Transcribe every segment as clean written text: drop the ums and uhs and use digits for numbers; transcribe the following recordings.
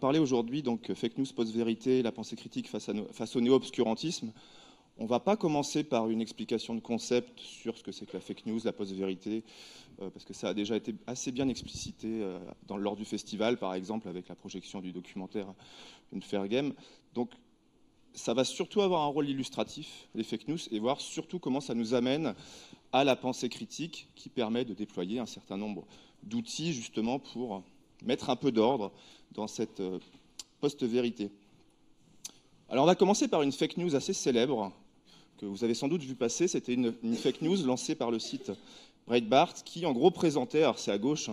parler aujourd'hui, donc fake news, post-vérité, la pensée critique face au néo-obscurantisme. On ne va pas commencer par une explication de concept sur ce que c'est que la fake news, la post-vérité, parce que ça a déjà été assez bien explicité lors du festival, par exemple, avec la projection du documentaire Une Fair Game. Donc, ça va surtout avoir un rôle illustratif, les fake news, et voir surtout comment ça nous amène à la pensée critique qui permet de déployer un certain nombre d'outils, justement, pour mettre un peu d'ordre dans cette post-vérité. Alors, on va commencer par une fake news assez célèbre, que vous avez sans doute vu passer. C'était une fake news lancée par le site Breitbart, qui, en gros, présentait, alors c'est à gauche,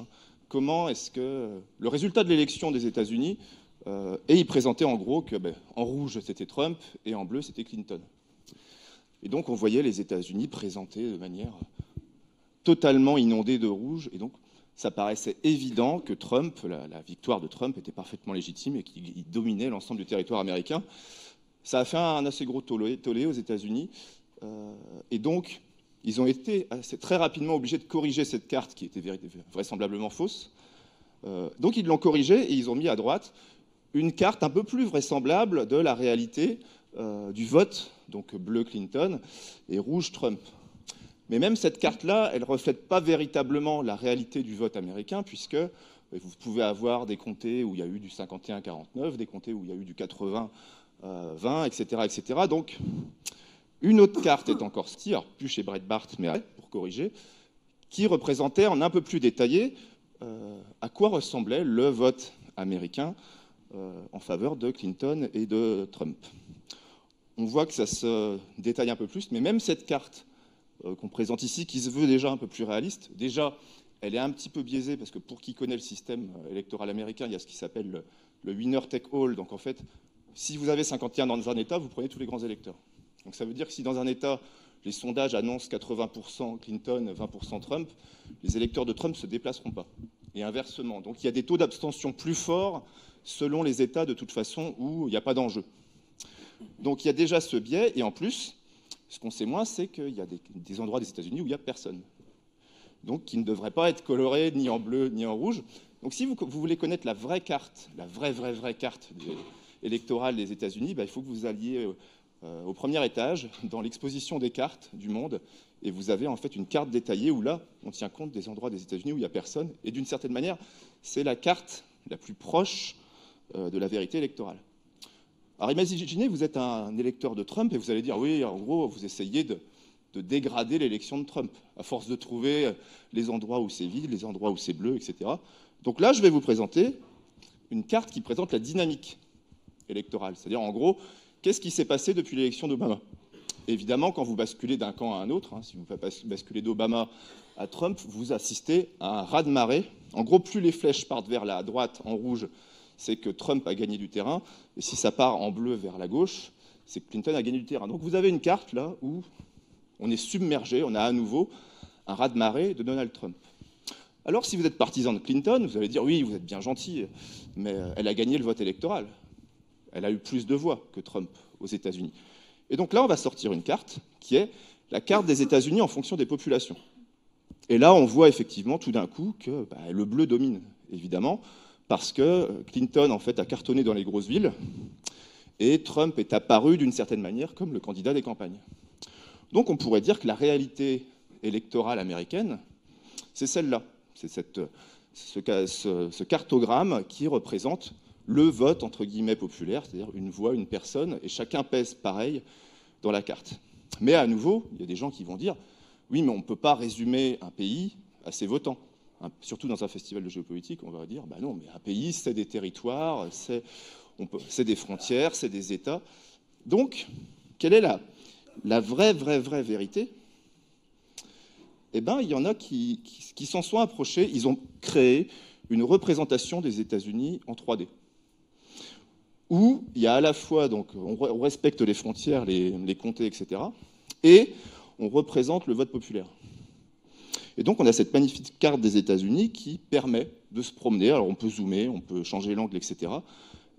comment est-ce que le résultat de l'élection des États-Unis, et il présentait en gros que, en rouge, c'était Trump, et en bleu, c'était Clinton. Et donc, on voyait les États-Unis présentés de manière totalement inondée de rouge, et donc, ça paraissait évident que Trump, la victoire de Trump était parfaitement légitime et qu'il dominait l'ensemble du territoire américain. Ça a fait un assez gros tollé aux États-Unis. Et donc, ils ont été très rapidement obligés de corriger cette carte qui était vraisemblablement fausse. Donc, ils l'ont corrigée et ils ont mis à droite une carte un peu plus vraisemblable de la réalité du vote, donc bleu Clinton et rouge Trump. Mais même cette carte-là, elle ne reflète pas véritablement la réalité du vote américain, puisque vous pouvez avoir des comtés où il y a eu du 51-49, des comtés où il y a eu du 80-20, etc., etc. Donc, une autre carte est encore sortie, plus chez Breitbart, mais pour corriger, qui représentait en un peu plus détaillé à quoi ressemblait le vote américain en faveur de Clinton et de Trump. On voit que ça se détaille un peu plus, mais même cette carte qu'on présente ici, qui se veut déjà un peu plus réaliste. Déjà, elle est un petit peu biaisée, parce que pour qui connaît le système électoral américain, il y a ce qui s'appelle le winner take all. Donc en fait, si vous avez 51 dans un État, vous prenez tous les grands électeurs. Donc ça veut dire que si dans un État, les sondages annoncent 80% Clinton, 20% Trump, les électeurs de Trump ne se déplaceront pas. Et inversement. Donc il y a des taux d'abstention plus forts selon les États, de toute façon, où il n'y a pas d'enjeu. Donc il y a déjà ce biais, et en plus, ce qu'on sait moins, c'est qu'il y a des endroits des États-Unis où il n'y a personne. Donc, qui ne devraient pas être colorés ni en bleu ni en rouge. Donc, si vous voulez connaître la vraie carte, la vraie carte électorale des États-Unis, il faut que vous alliez au premier étage, dans l'exposition des cartes du monde, et vous avez en fait une carte détaillée où là, on tient compte des endroits des États-Unis où il n'y a personne. Et d'une certaine manière, c'est la carte la plus proche de la vérité électorale. Alors imaginez, vous êtes un électeur de Trump et vous allez dire, oui, en gros, vous essayez de dégrader l'élection de Trump, à force de trouver les endroits où c'est vide, les endroits où c'est bleu, etc. Donc là, je vais vous présenter une carte qui présente la dynamique électorale. C'est-à-dire, en gros, qu'est-ce qui s'est passé depuis l'élection d'Obama? Évidemment, quand vous basculez d'un camp à un autre, si vous basculez d'Obama à Trump, vous assistez à un raz-de-marée. En gros, plus les flèches partent vers la droite en rouge, c'est que Trump a gagné du terrain, et si ça part en bleu vers la gauche, c'est que Clinton a gagné du terrain. Donc vous avez une carte là où on est submergé, on a à nouveau un raz-de-marée de Donald Trump. Alors si vous êtes partisan de Clinton, vous allez dire oui, vous êtes bien gentil, mais elle a gagné le vote électoral. Elle a eu plus de voix que Trump aux États-Unis. Et donc là, on va sortir une carte qui est la carte des États-Unis en fonction des populations. Et là, on voit effectivement tout d'un coup que le bleu domine, évidemment, parce que Clinton, en fait, a cartonné dans les grosses villes et Trump est apparu d'une certaine manière comme le candidat des campagnes. Donc on pourrait dire que la réalité électorale américaine, c'est celle-là. C'est ce cartogramme qui représente le vote, entre guillemets, populaire, c'est-à-dire une voix, une personne, et chacun pèse pareil dans la carte. Mais à nouveau, il y a des gens qui vont dire « Oui, mais on ne peut pas résumer un pays à ses votants ». Surtout dans un festival de géopolitique, on va dire, non, mais un pays, c'est des territoires, c'est des frontières, c'est des États. Donc, quelle est la vraie vérité? Eh bien, il y en a qui s'en sont approchés, ils ont créé une représentation des États-Unis en 3D, où il y a à la fois, donc, on respecte les frontières, les comtés, etc., et on représente le vote populaire. Et donc, on a cette magnifique carte des États-Unis qui permet de se promener. Alors, on peut zoomer, on peut changer l'angle, etc.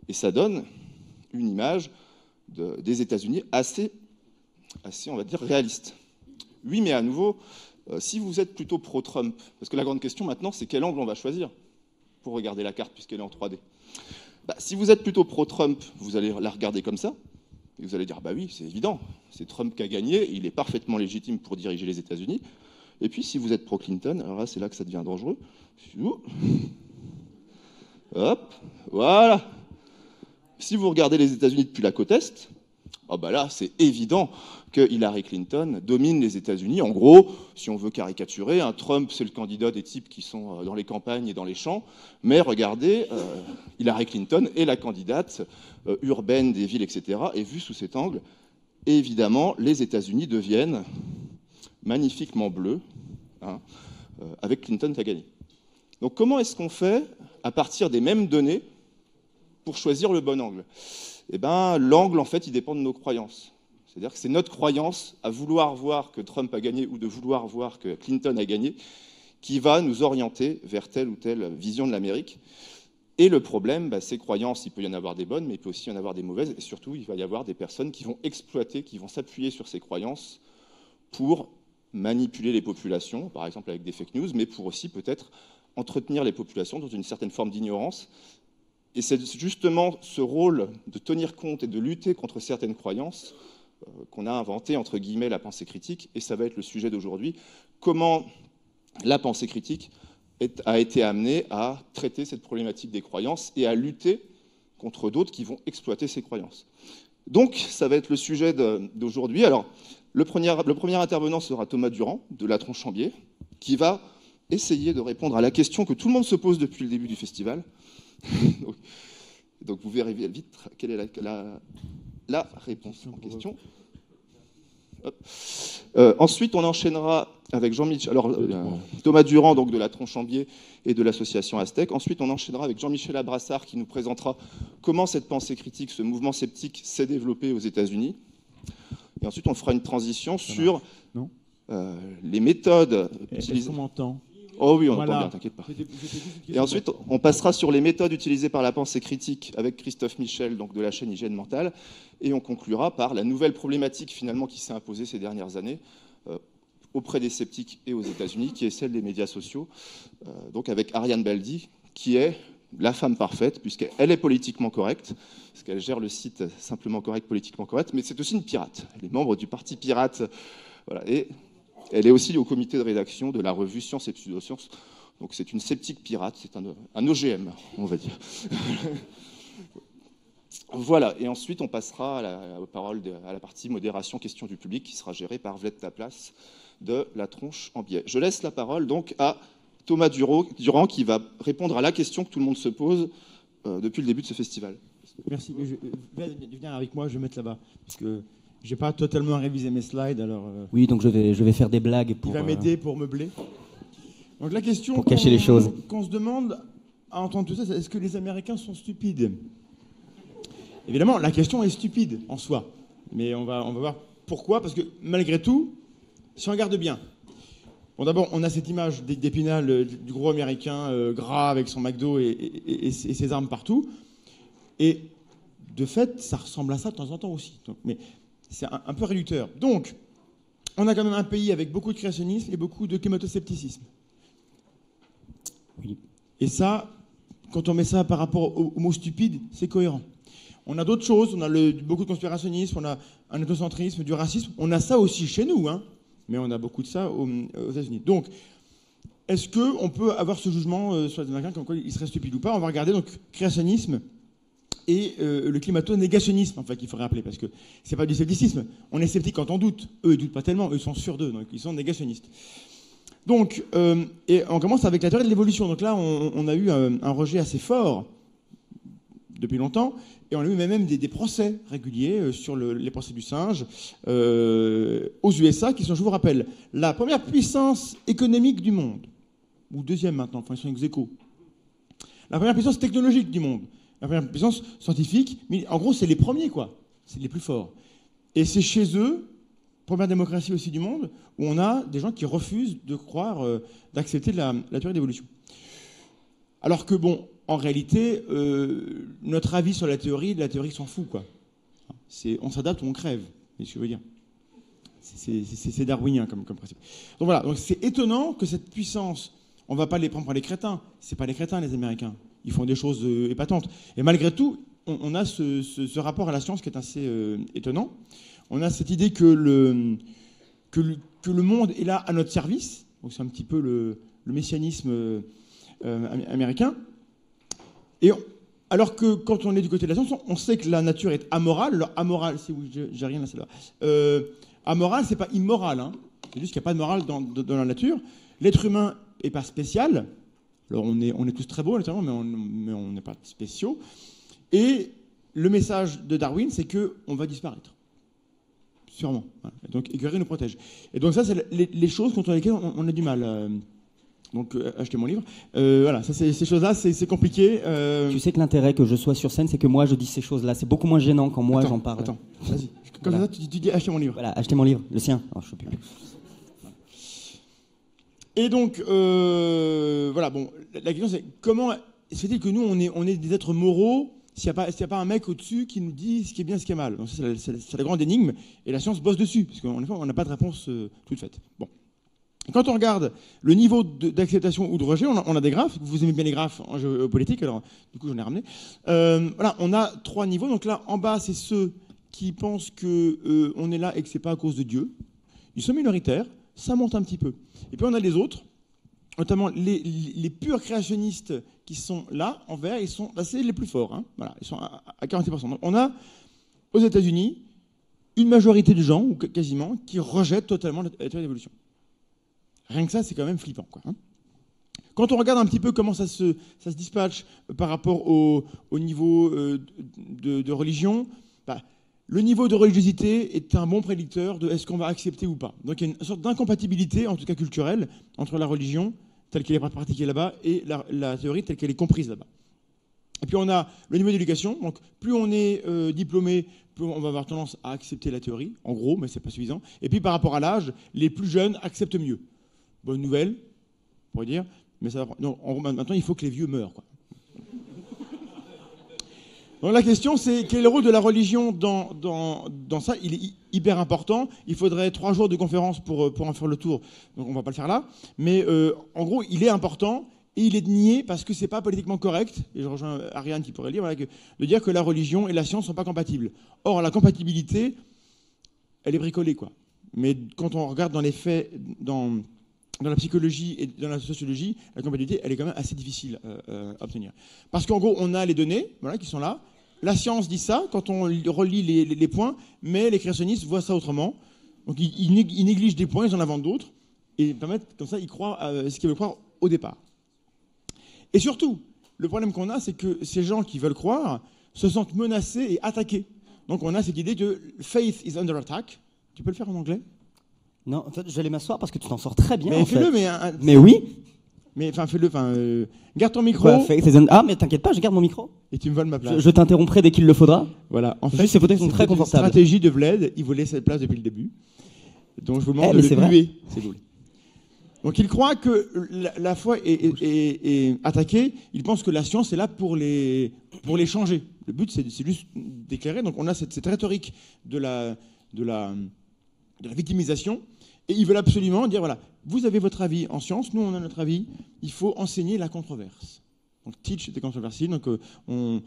Et ça donne une image des États-Unis assez, on va dire, réaliste. Oui, mais à nouveau, si vous êtes plutôt pro-Trump, parce que la grande question maintenant, c'est quel angle on va choisir pour regarder la carte puisqu'elle est en 3D. Bah, si vous êtes plutôt pro-Trump, vous allez la regarder comme ça, et vous allez dire, bah oui, c'est évident, c'est Trump qui a gagné, il est parfaitement légitime pour diriger les États-Unis. Et puis, si vous êtes pro-Clinton, alors là, c'est là que ça devient dangereux. Hop, voilà. Si vous regardez les États-Unis depuis la côte Est, oh bah là, c'est évident que Hillary Clinton domine les États-Unis. En gros, si on veut caricaturer, Trump, c'est le candidat des types qui sont dans les campagnes et dans les champs. Mais regardez, Hillary Clinton est la candidate urbaine des villes, etc. Et vu sous cet angle, évidemment, les États-Unis deviennent magnifiquement bleus, hein, avec Clinton qui a gagné. Donc comment est-ce qu'on fait, à partir des mêmes données, pour choisir le bon angle? Eh bien, l'angle, en fait, il dépend de nos croyances. C'est-à-dire que c'est notre croyance à vouloir voir que Trump a gagné ou de vouloir voir que Clinton a gagné qui va nous orienter vers telle ou telle vision de l'Amérique. Et le problème, ces croyances, il peut y en avoir des bonnes, mais il peut aussi y en avoir des mauvaises. Et surtout, il va y avoir des personnes qui vont exploiter, qui vont s'appuyer sur ces croyances pour manipuler les populations, par exemple avec des fake news, mais pour aussi peut-être entretenir les populations dans une certaine forme d'ignorance. Et c'est justement ce rôle de tenir compte et de lutter contre certaines croyances qu'on a inventé, entre guillemets, la pensée critique, et ça va être le sujet d'aujourd'hui. Comment la pensée critique a été amenée à traiter cette problématique des croyances et à lutter contre d'autres qui vont exploiter ces croyances. Donc, ça va être le sujet d'aujourd'hui. Alors, le premier intervenant sera Thomas Durand, de La Tronchambier, qui va essayer de répondre à la question que tout le monde se pose depuis le début du festival. Donc vous verrez vite quelle est la réponse en question. Ensuite, on enchaînera avec Jean-Michel, Thomas Durand, donc de La Tronchambier et de l'association Aztec. Ensuite, on enchaînera avec Jean-Michel Abrassard qui nous présentera comment cette pensée critique, ce mouvement sceptique s'est développé aux États-Unis. Et ensuite, on fera une transition sur les méthodes utilisées. Est-ce qu'on m'entend ? Oh oui, on entend bien, t'inquiète pas. Et ensuite, on passera sur les méthodes utilisées par la pensée critique avec Christophe Michel, donc de la chaîne Hygiène Mentale, et on conclura par la nouvelle problématique finalement qui s'est imposée ces dernières années auprès des sceptiques et aux États-Unis, qui est celle des médias sociaux, donc avec Ariane Baldi, qui est la femme parfaite, puisqu'elle est politiquement correcte, parce qu'elle gère le site Simplement Correct, Politiquement Correct, mais c'est aussi une pirate. Elle est membre du parti pirate, voilà, et elle est aussi au comité de rédaction de la revue Science et Pseudosciences. Donc c'est une sceptique pirate, c'est un OGM, on va dire. Voilà, et ensuite on passera à la partie modération, question du public, qui sera gérée par Vled Taplace de La Tronchambier. Je laisse la parole donc à Thomas Durand, qui va répondre à la question que tout le monde se pose depuis le début de ce festival. Merci. Viens avec moi, je vais mettre là-bas, parce que j'ai pas totalement révisé mes slides, alors... Oui, donc je vais faire des blagues pour... Il va m'aider pour meubler. Donc la question pour cacher les choses. Qu'on se demande à entendre tout ça, c'est est-ce que les Américains sont stupides ? Évidemment, la question est stupide en soi. Mais on va voir pourquoi, parce que malgré tout, si on regarde bien, bon d'abord, on a cette image d'Épinal, du gros Américain gras avec son McDo et ses armes partout. Et de fait, ça ressemble à ça de temps en temps aussi. Donc, mais c'est un peu réducteur. Donc, on a quand même un pays avec beaucoup de créationnisme et beaucoup de climato-scepticisme. Oui. Et ça, quand on met ça par rapport au mot stupide, c'est cohérent. On a d'autres choses, on a beaucoup de conspirationnisme, on a un ethnocentrisme, du racisme. On a ça aussi chez nous, hein, mais on a beaucoup de ça aux États-Unis. Donc, est-ce qu'on peut avoir ce jugement sur les Américains comme quoi ils seraient stupides ou pas ? On va regarder donc créationnisme et le climato-négationnisme, enfin, qu'il faut rappeler, parce que c'est pas du scepticisme. On est sceptique quand on doute. Eux, ils doutent pas tellement, eux, ils sont sûrs d'eux, donc ils sont négationnistes. Donc, et on commence avec la théorie de l'évolution. Donc là, on a eu un rejet assez fort depuis longtemps, et on a eu même des procès réguliers sur les procès du singe aux USA, qui sont, je vous rappelle, la première puissance économique du monde, ou deuxième maintenant, enfin ils sont ex aequo. La première puissance technologique du monde. La première puissance scientifique, mais en gros, c'est les premiers, quoi. C'est les plus forts. Et c'est chez eux, première démocratie aussi du monde, où on a des gens qui refusent de croire, d'accepter la théorie d'évolution. Alors que, bon, en réalité, notre avis sur la théorie s'en fout, quoi. On s'adapte ou on crève, c'est ce que je veux dire. C'est darwinien comme principe. Donc voilà, donc c'est étonnant que cette puissance, on ne va pas les prendre pour les crétins. Ce n'est pas les crétins, les Américains. ils font des choses épatantes. Et malgré tout, on a ce rapport à la science qui est assez étonnant. On a cette idée que le monde est là à notre service. Donc c'est un petit peu le messianisme américain. Et alors que quand on est du côté de la science, on sait que la nature est amorale. Alors amoral, j'ai rien à celle-là. Amoral, c'est pas immoral. Hein. C'est juste qu'il n'y a pas de morale dans la nature. L'être humain n'est pas spécial. Alors on est tous très beaux naturellement, mais on n'est pas spéciaux. Et le message de Darwin, c'est qu'on va disparaître. Sûrement. Voilà. Donc écœurer nous protège. Et donc ça, c'est les choses contre lesquelles on a du mal. Donc achetez mon livre. Voilà, ça, ces choses-là, c'est compliqué. Tu sais que l'intérêt que je sois sur scène, c'est que moi je dis ces choses-là. C'est beaucoup moins gênant quand moi j'en parle. Attends, vas-y. Comme voilà. ça, tu dis achetez mon livre. Voilà, achetez mon livre, le sien. Alors, je sais plus. Et donc, voilà, bon, la question c'est comment se fait-il que nous, on est des êtres moraux s'il n'y a pas un mec au-dessus qui nous dit ce qui est bien, ce qui est mal. Donc c'est la grande énigme, et la science bosse dessus, parce qu'en effet, on n'a pas de réponse toute faite. Bon. Quand on regarde le niveau d'acceptation ou de rejet, on a des graphes. Vous aimez bien les graphes en géopolitique, alors du coup j'en ai ramené. Voilà, on a 3 niveaux. Donc là, en bas, c'est ceux qui pensent qu'on est là et que c'est pas à cause de Dieu. Ils sont minoritaires, ça monte un petit peu. Et puis on a les autres, notamment les purs créationnistes qui sont là, en vert, c'est les plus forts. Hein. Voilà, ils sont à 40%. Donc on a, aux États-Unis, une majorité de gens, ou quasiment, qui rejettent totalement la théorie d'évolution. Rien que ça, c'est quand même flippant, quoi. Hein. Quand on regarde un petit peu comment ça se dispatche par rapport au niveau de religion, bah, le niveau de religiosité est un bon prédicteur de est-ce qu'on va accepter ou pas. Donc il y a une sorte d'incompatibilité, en tout cas culturelle, entre la religion telle qu'elle est pratiquée là-bas et la théorie telle qu'elle est comprise là-bas. Et puis on a le niveau d'éducation. Donc plus on est diplômé, plus on va avoir tendance à accepter la théorie, en gros, mais c'est pas suffisant. Et puis par rapport à l'âge, les plus jeunes acceptent mieux. Bonne nouvelle, on pourrait dire, mais ça va. Non, maintenant il faut que les vieux meurent, quoi. Donc la question, c'est quel est le rôle de la religion dans ça? Il est hyper important. Il faudrait 3 jours de conférence pour en faire le tour. Donc on ne va pas le faire là. Mais en gros, il est important et il est nié parce que c'est pas politiquement correct. Et je rejoins Ariane qui pourrait le dire, voilà, de dire que la religion et la science ne sont pas compatibles. Or, la compatibilité, elle est bricolée, quoi. Mais quand on regarde dans les faits, dans la psychologie et dans la sociologie, la compatibilité, elle est quand même assez difficile à obtenir. Parce qu'en gros, on a les données, voilà, qui sont là. La science dit ça quand on relie les points, mais les créationnistes voient ça autrement. Donc ils négligent des points, ils en inventent d'autres, et permettent comme ça, ils croient à ce qu'ils veulent croire au départ. Et surtout, le problème qu'on a, c'est que ces gens qui veulent croire se sentent menacés et attaqués. Donc on a cette idée de faith is under attack. Tu peux le faire en anglais ? Non, en fait, j'allais m'asseoir parce que tu t'en sors très bien. Mais fais-le, mais oui. Mais enfin, fais-le. Garde ton micro. Ah, mais t'inquiète pas, je garde mon micro. Et tu me voles ma place. Je t'interromprai dès qu'il le faudra. Voilà. En fait, ces fauteuils sont très confortables. La stratégie de Vled, il voulait cette place depuis le début. Donc je vous demande de le huer. C'est cool. Donc il croit que la foi est attaquée. Il pense que la science est là pour les changer. Le but, c'est juste d'éclairer. Donc on a cette rhétorique de la victimisation. Et ils veulent absolument dire, voilà, vous avez votre avis en science, nous on a notre avis, il faut enseigner la controverse. Donc teach était controversy, donc on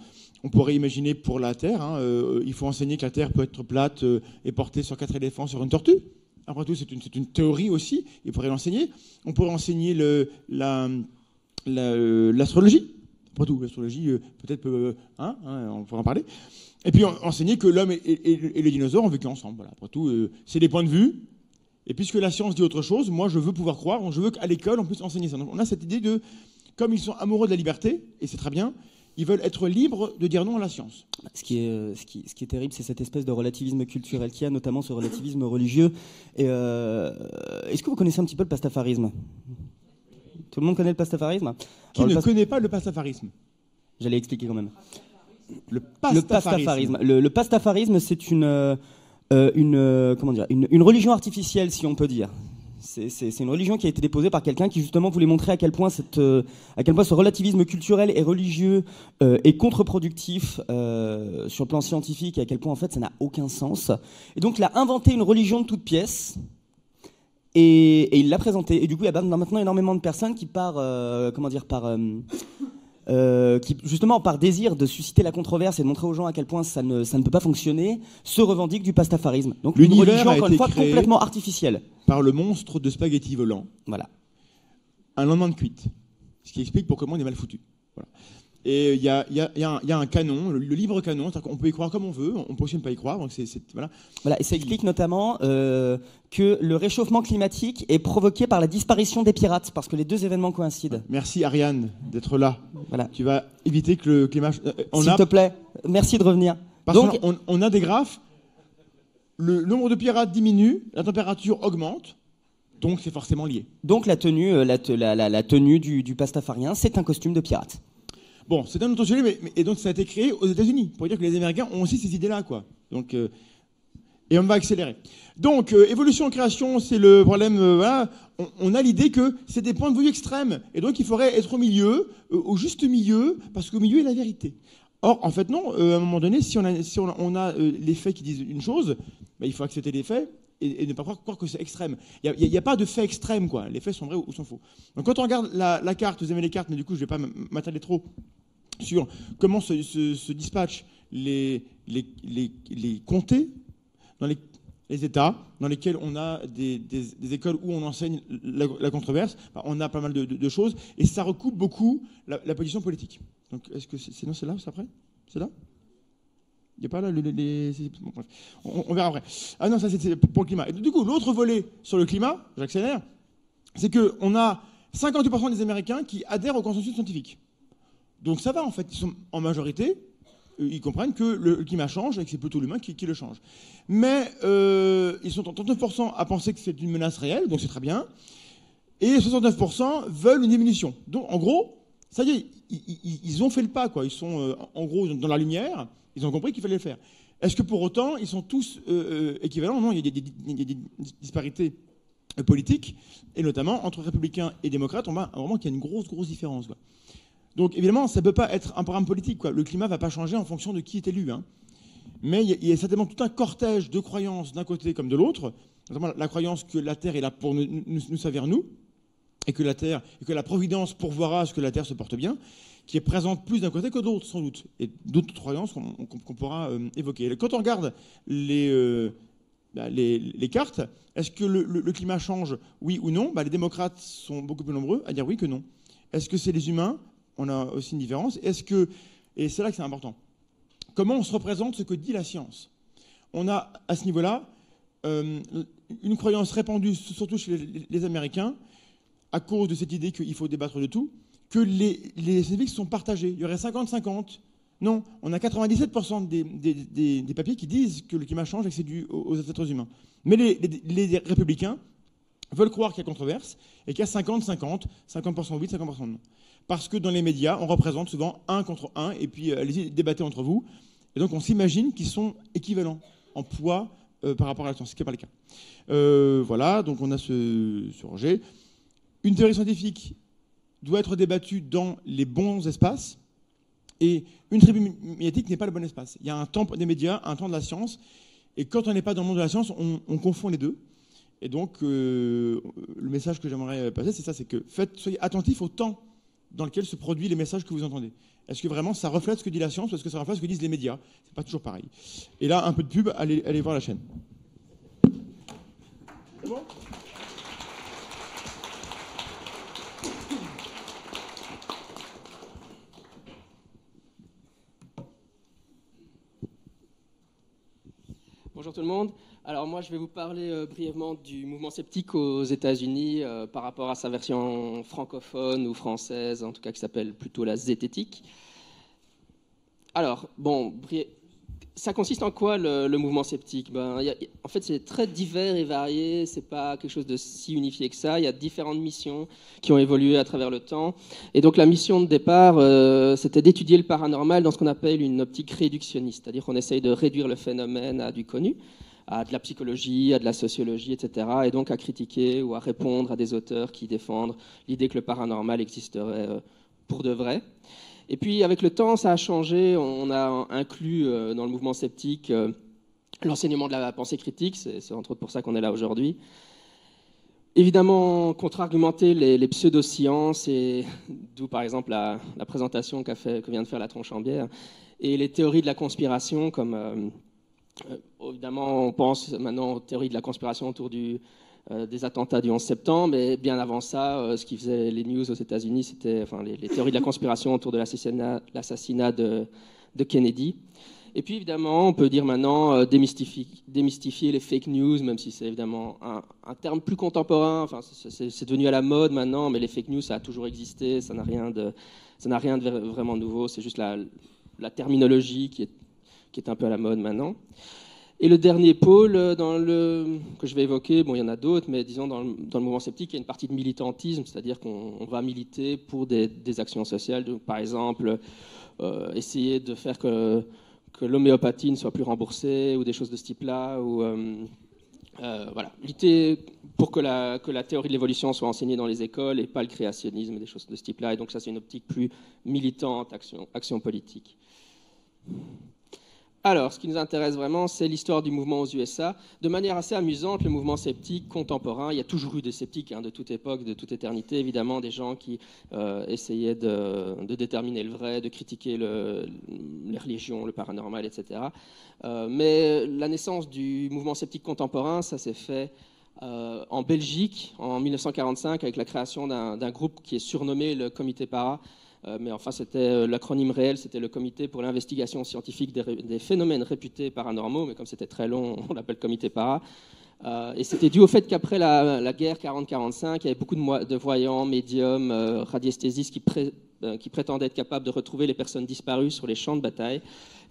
pourrait imaginer pour la Terre, hein, il faut enseigner que la Terre peut être plate et portée sur 4 éléphants sur une tortue. Après tout, c'est une théorie aussi, il pourrait l'enseigner. On pourrait enseigner l'astrologie. Après tout, l'astrologie, peut-être, on pourrait en parler. Et puis enseigner que l'homme et les dinosaures ont vécu ensemble. Voilà. Après tout, c'est des points de vue. Et puisque la science dit autre chose, moi je veux pouvoir croire, je veux qu'à l'école on puisse enseigner ça. Donc on a cette idée de, comme ils sont amoureux de la liberté, et c'est très bien, ils veulent être libres de dire non à la science. Ce qui est terrible, c'est cette espèce de relativisme culturel qu'il y a, notamment ce relativisme religieux. Et est-ce que vous connaissez un petit peu le pastafarisme ? Tout le monde connaît le pastafarisme ? Qui ne connaît pas le pastafarisme ? J'allais expliquer quand même. Le pastafarisme. Le pastafarisme, c'est une religion artificielle, si on peut dire. C'est une religion qui a été déposée par quelqu'un qui justement voulait montrer à quel point ce relativisme culturel et religieux est contre-productif sur le plan scientifique, et à quel point en fait ça n'a aucun sens. Et donc il a inventé une religion de toutes pièces et il l'a présentée. Et du coup il y a maintenant énormément de personnes qui par qui justement par désir de susciter la controverse et de montrer aux gens à quel point ça ne peut pas fonctionner, se revendique du pastafarisme. Donc une religion encore une fois complètement artificielle. Par le monstre de spaghetti volant. Voilà. Un lendemain de cuite. Ce qui explique pourquoi on est mal foutu. Voilà. Et il y a un canon, le libre canon, c'est-à-dire qu'on peut y croire comme on veut, on peut aussi ne pas y croire. Donc voilà. Voilà, et ça explique notamment que le réchauffement climatique est provoqué par la disparition des pirates, parce que les deux événements coïncident. Merci Ariane d'être là. Voilà. Tu vas éviter que le climat... S'il te plaît, merci de revenir. Donc, on a des graphes, le nombre de pirates diminue, la température augmente, donc c'est forcément lié. Donc la tenue du pastafarien, c'est un costume de pirate. Bon, c'est un autre sujet, et donc ça a été créé aux États-Unis pour dire que les Américains ont aussi ces idées-là, quoi. Donc, et on va accélérer. Donc, évolution-création, c'est le problème. Voilà. On a l'idée que c'est des points de vue extrêmes, et donc il faudrait être au milieu, au juste milieu, parce qu'au milieu est la vérité. Or, en fait, non. À un moment donné, si on a les faits qui disent une chose, bah, il faut accepter les faits et ne pas croire que c'est extrême. Il n'y a pas de faits extrêmes, quoi. Les faits sont vrais ou sont faux. Donc, quand on regarde la carte, vous aimez les cartes, mais du coup, je ne vais pas m'attarder trop sur comment se dispatchent les comtés dans les États dans lesquels on a des écoles où on enseigne la controverse. Enfin, on a pas mal de choses et ça recoupe beaucoup la position politique. Donc, est-ce que c'est là ou c'est après? C'est là? Il n'y a pas là bon, bref. On verra après. Ah non, ça c'est pour le climat. Et du coup, l'autre volet sur le climat, j'accélère, c'est qu'on a 58% des Américains qui adhèrent au consensus scientifique. Donc ça va, en fait, ils sont en majorité, ils comprennent que le climat change et que c'est plutôt l'humain qui le change. Mais ils sont 39% à penser que c'est une menace réelle, donc c'est très bien, et 69% veulent une diminution. Donc en gros, ça y est, ils ont fait le pas, quoi. Ils sont en gros dans la lumière, ils ont compris qu'il fallait le faire. Est-ce que pour autant, ils sont tous équivalents? Non, il y a des disparités politiques, et notamment entre républicains et démocrates, on voit vraiment qu'il y a une grosse différence, quoi. Donc évidemment, ça ne peut pas être un programme politique, quoi. Le climat ne va pas changer en fonction de qui est élu, hein. Mais il y a certainement tout un cortège de croyances d'un côté comme de l'autre, notamment la croyance que la Terre est là pour nous servir nous, et que la Providence pourvoira à ce que la Terre se porte bien, qui est présente plus d'un côté que d'autres, sans doute, et d'autres croyances qu'on pourra évoquer. Quand on regarde les cartes, est-ce que le climat change, oui ou non? Les démocrates sont beaucoup plus nombreux à dire oui que non. Est-ce que c'est les humains? On a aussi une différence. Et c'est là que c'est important. Comment on se représente ce que dit la science? On a, à ce niveau-là, une croyance répandue, surtout chez les Américains, à cause de cette idée qu'il faut débattre de tout, que les scientifiques sont partagés. Il y aurait 50-50. Non, on a 97% des papiers qui disent que le climat change et que c'est dû aux êtres humains. Mais les républicains veulent croire qu'il y a controverse et qu'il y a 50-50, 50% oui, 50% non. Parce que dans les médias, on représente souvent 1 contre 1, et puis allez-y, débattez entre vous. Et donc on s'imagine qu'ils sont équivalents en poids par rapport à la science, ce qui n'est pas le cas. Voilà, donc on a ce rejet. Une théorie scientifique doit être débattue dans les bons espaces, et une tribu médiatique n'est pas le bon espace. Il y a un temps des médias, un temps de la science, et quand on n'est pas dans le monde de la science, on confond les deux. Et donc, le message que j'aimerais passer, c'est ça, c'est que soyez attentifs au temps dans lequel se produisent les messages que vous entendez. Est-ce que vraiment ça reflète ce que dit la science ou est-ce que ça reflète ce que disent les médias? C'est pas toujours pareil. Et là, un peu de pub, allez voir la chaîne. C'est bon ? Bonjour tout le monde. Alors moi je vais vous parler brièvement du mouvement sceptique aux États-Unis par rapport à sa version francophone ou française, en tout cas qui s'appelle plutôt la zététique. Alors bon, ça consiste en quoi le mouvement sceptique? En fait c'est très divers et varié, c'est pas quelque chose de si unifié que ça. Il y a différentes missions qui ont évolué à travers le temps. Et donc la mission de départ c'était d'étudier le paranormal dans ce qu'on appelle une optique réductionniste, c'est-à-dire qu'on essaye de réduire le phénomène à du connu, à de la psychologie, à de la sociologie, etc. Et donc à critiquer ou à répondre à des auteurs qui défendent l'idée que le paranormal existerait pour de vrai. Et puis avec le temps, ça a changé. On a inclus dans le mouvement sceptique l'enseignement de la pensée critique. C'est entre autres pour ça qu'on est là aujourd'hui. évidemment contre-argumenter les pseudosciences, et d'où par exemple la présentation que vient de faire la Tronchambière, et les théories de la conspiration, comme évidemment on pense maintenant aux théories de la conspiration autour des attentats du 11 septembre, mais bien avant ça, ce qui faisait les news aux États-Unis, c'était les théories de la conspiration autour de l'assassinat de Kennedy. Et puis évidemment, on peut dire maintenant démystifier les fake news, même si c'est évidemment un terme plus contemporain. Enfin, c'est devenu à la mode maintenant, mais les fake news, ça a toujours existé. Ça n'a rien de vraiment nouveau. C'est juste la terminologie qui est un peu à la mode maintenant. Et le dernier pôle que je vais évoquer, bon, il y en a d'autres, mais disons dans le mouvement sceptique, il y a une partie de militantisme, c'est-à-dire qu'on va militer pour des actions sociales. Donc, par exemple, essayer de faire que l'homéopathie ne soit plus remboursée, ou des choses de ce type-là, ou voilà, lutter pour que la théorie de l'évolution soit enseignée dans les écoles et pas le créationnisme, des choses de ce type-là. Et donc ça, c'est une optique plus militante, action politique. Alors, ce qui nous intéresse vraiment, c'est l'histoire du mouvement aux USA. De manière assez amusante, le mouvement sceptique contemporain, il y a toujours eu des sceptiques de toute époque, de toute éternité, évidemment, des gens qui essayaient de déterminer le vrai, de critiquer les religions, le paranormal, etc. Mais la naissance du mouvement sceptique contemporain, ça s'est fait en Belgique, en 1945, avec la création d'un groupe qui est surnommé le Comité Para. Mais enfin, l'acronyme réel, c'était le Comité pour l'investigation scientifique des phénomènes réputés paranormaux, mais comme c'était très long, on l'appelle Comité Para. Et c'était dû au fait qu'après la guerre 40-45, il y avait beaucoup de voyants, médiums, radiesthésistes qui prétendaient être capables de retrouver les personnes disparues sur les champs de bataille.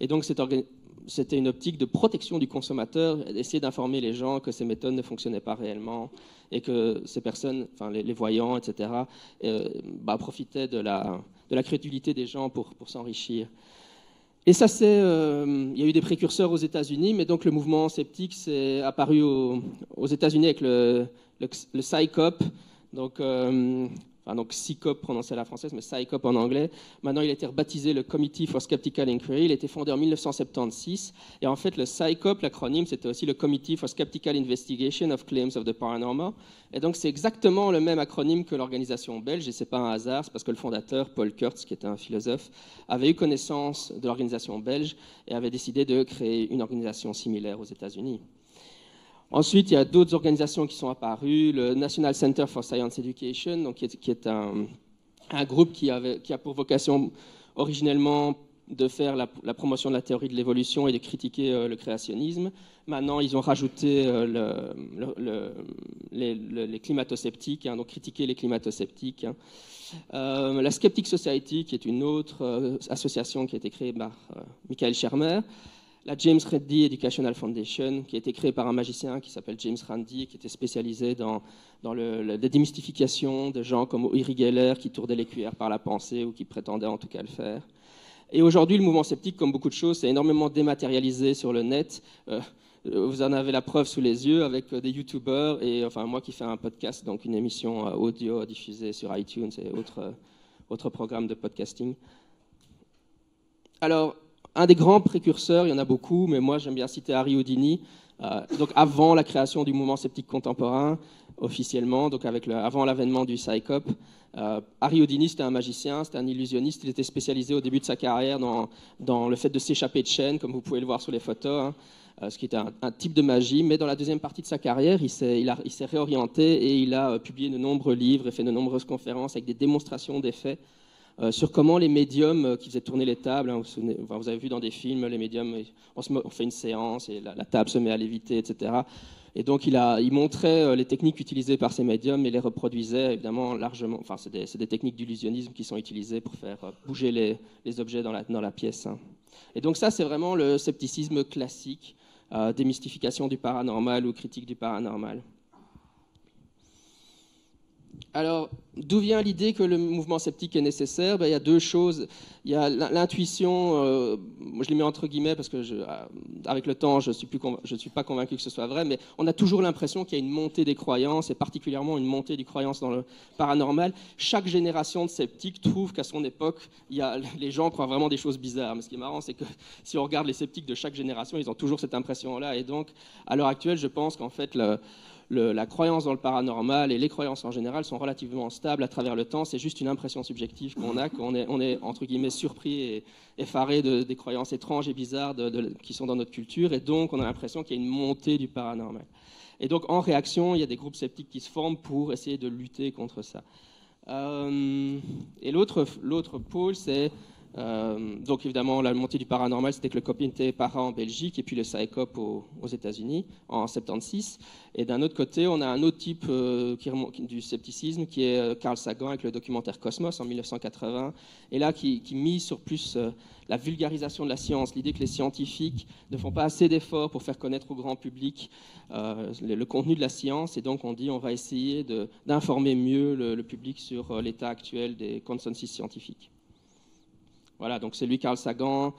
Et donc, c'était une optique de protection du consommateur, d'essayer d'informer les gens que ces méthodes ne fonctionnaient pas réellement et que ces personnes, enfin les voyants, etc., profitaient de la crédulité des gens pour s'enrichir. Et ça, il y a eu des précurseurs aux États-Unis, mais donc le mouvement sceptique s'est apparu aux États-Unis avec le PsyCop, donc PsyCop prononcé à la française, mais PsyCop en anglais. Maintenant, il a été rebaptisé le Committee for Skeptical Inquiry. Il a été fondé en 1976. Et en fait, le PsyCop, l'acronyme, c'était aussi le Committee for Skeptical Investigation of Claims of the Paranormal. Et donc, c'est exactement le même acronyme que l'organisation belge. Et ce n'est pas un hasard, c'est parce que le fondateur, Paul Kurtz, qui était un philosophe, avait eu connaissance de l'organisation belge et avait décidé de créer une organisation similaire aux États-Unis. Ensuite, il y a d'autres organisations qui sont apparues. Le National Center for Science Education, donc, qui est un groupe qui a pour vocation originellement de faire la promotion de la théorie de l'évolution et de critiquer le créationnisme. Maintenant, ils ont rajouté les climato-sceptiques, donc critiquer les climato-sceptiques. La Skeptic Society, qui est une autre association qui a été créée par Michael Shermer. La James Randi Educational Foundation, qui a été créée par un magicien qui s'appelle James Randi, qui était spécialisé dans la démystification de gens comme Uri Geller, qui tournaient les cuillères par la pensée, ou qui prétendaient en tout cas le faire. Et aujourd'hui, le mouvement sceptique, comme beaucoup de choses, c'est énormément dématérialisé sur le net. Vous en avez la preuve sous les yeux avec des youtubeurs, et enfin moi qui fais un podcast, donc une émission audio diffusée sur iTunes et autres programmes de podcasting. Alors, un des grands précurseurs, il y en a beaucoup, mais moi j'aime bien citer Harry Houdini, donc avant la création du mouvement sceptique contemporain, officiellement, donc avant l'avènement du PsyCop. Harry Houdini, c'était un magicien, c'était un illusionniste, il était spécialisé au début de sa carrière dans le fait de s'échapper de chaînes, comme vous pouvez le voir sur les photos, ce qui était un type de magie, mais dans la deuxième partie de sa carrière, il s'est réorienté et il a publié de nombreux livres et fait de nombreuses conférences avec des démonstrations d'effets sur comment les médiums qui faisaient tourner les tables, vous avez vu dans des films, les médiums, on fait une séance et la table se met à léviter, etc. Et donc il montrait les techniques utilisées par ces médiums et les reproduisait évidemment largement. Enfin, c'est des techniques d'illusionnisme qui sont utilisées pour faire bouger les objets dans la pièce. Et donc ça, c'est vraiment le scepticisme classique, démystification du paranormal ou critique du paranormal. Alors, d'où vient l'idée que le mouvement sceptique est nécessaire ? Il y a deux choses. Il y a l'intuition, moi je l'ai mis entre guillemets parce que avec le temps, je ne suis pas convaincu que ce soit vrai, mais on a toujours l'impression qu'il y a une montée des croyances, et particulièrement une montée des croyances dans le paranormal. Chaque génération de sceptiques trouve qu'à son époque, les gens croient vraiment des choses bizarres. Mais ce qui est marrant, c'est que si on regarde les sceptiques de chaque génération, ils ont toujours cette impression-là. Et donc, à l'heure actuelle, je pense qu'en fait, la croyance dans le paranormal et les croyances en général sont relativement stables à travers le temps. C'est juste une impression subjective qu'on a, qu'on est entre guillemets surpris et effaré des croyances étranges et bizarres qui sont dans notre culture, et donc on a l'impression qu'il y a une montée du paranormal. Et donc en réaction, il y a des groupes sceptiques qui se forment pour essayer de lutter contre ça. Et l'autre pôle, c'est donc évidemment la montée du paranormal, c'était que le Comité Para en Belgique et puis le Psychop aux États-Unis en 76. Et d'un autre côté, on a un autre type du scepticisme qui est Carl Sagan avec le documentaire Cosmos en 1980, et là qui mise sur plus la vulgarisation de la science, l'idée que les scientifiques ne font pas assez d'efforts pour faire connaître au grand public le contenu de la science, et donc on dit on va essayer d'informer mieux le public sur l'état actuel des consensus scientifiques. Voilà, donc c'est lui, Carl Sagan,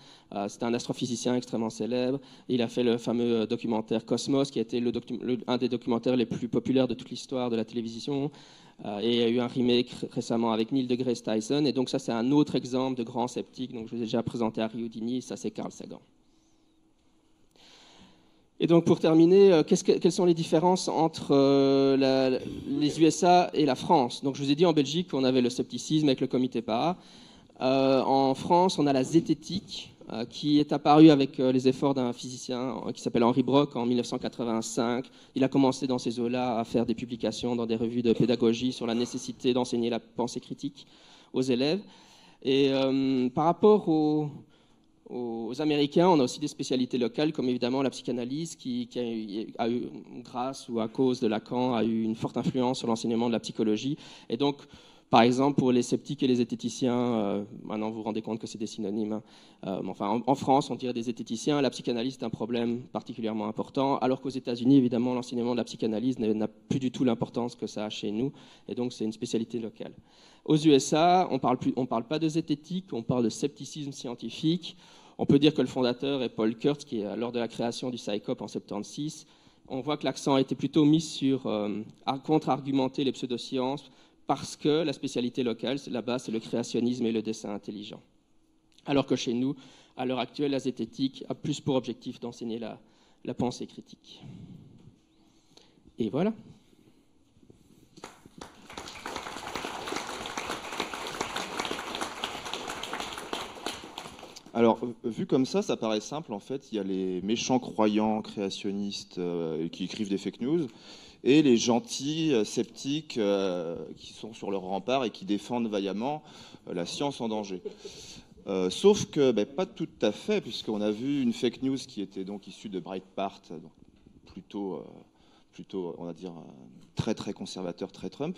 c'est un astrophysicien extrêmement célèbre. Il a fait le fameux documentaire Cosmos, qui a été un des documentaires les plus populaires de toute l'histoire de la télévision. Et il y a eu un remake récemment avec Neil deGrasse Tyson. Et donc ça, c'est un autre exemple de grand sceptique. Donc je vous ai déjà présenté Harry Houdini, ça c'est Carl Sagan. Et donc pour terminer, quelles sont les différences entre les USA et la France? Donc je vous ai dit, en Belgique, on avait le scepticisme avec le Comité Para. En France, on a la zététique qui est apparue avec les efforts d'un physicien qui s'appelle Henri Brock en 1985. Il a commencé dans ces eaux-là à faire des publications dans des revues de pédagogie sur la nécessité d'enseigner la pensée critique aux élèves. Et par rapport aux Américains, on a aussi des spécialités locales, comme évidemment la psychanalyse, qui a eu, grâce ou à cause de Lacan, a eu une forte influence sur l'enseignement de la psychologie. Et donc, par exemple, pour les sceptiques et les zététiciens, maintenant vous vous rendez compte que c'est des synonymes, enfin, en France, on dirait des zététiciens, la psychanalyse est un problème particulièrement important, alors qu'aux États-Unis, évidemment, l'enseignement de la psychanalyse n'a plus du tout l'importance que ça a chez nous, et donc c'est une spécialité locale. Aux USA, on parle pas de zététique, on parle de scepticisme scientifique. On peut dire que le fondateur est Paul Kurtz, qui est lors de la création du Psychop en 76. On voit que l'accent a été plutôt mis sur contre-argumenter les pseudosciences, parce que la spécialité locale, là-bas, c'est le créationnisme et le dessin intelligent. Alors que chez nous, à l'heure actuelle, la zététique a plus pour objectif d'enseigner la pensée critique. Et voilà. Alors, vu comme ça paraît simple. En fait, il y a les méchants croyants créationnistes qui écrivent des fake news, et les gentils sceptiques qui sont sur leur rempart et qui défendent vaillamment la science en danger. Sauf que pas tout à fait, puisqu'on a vu une fake news qui était donc issue de Breitbart, donc plutôt on va dire très très conservateur, très Trump.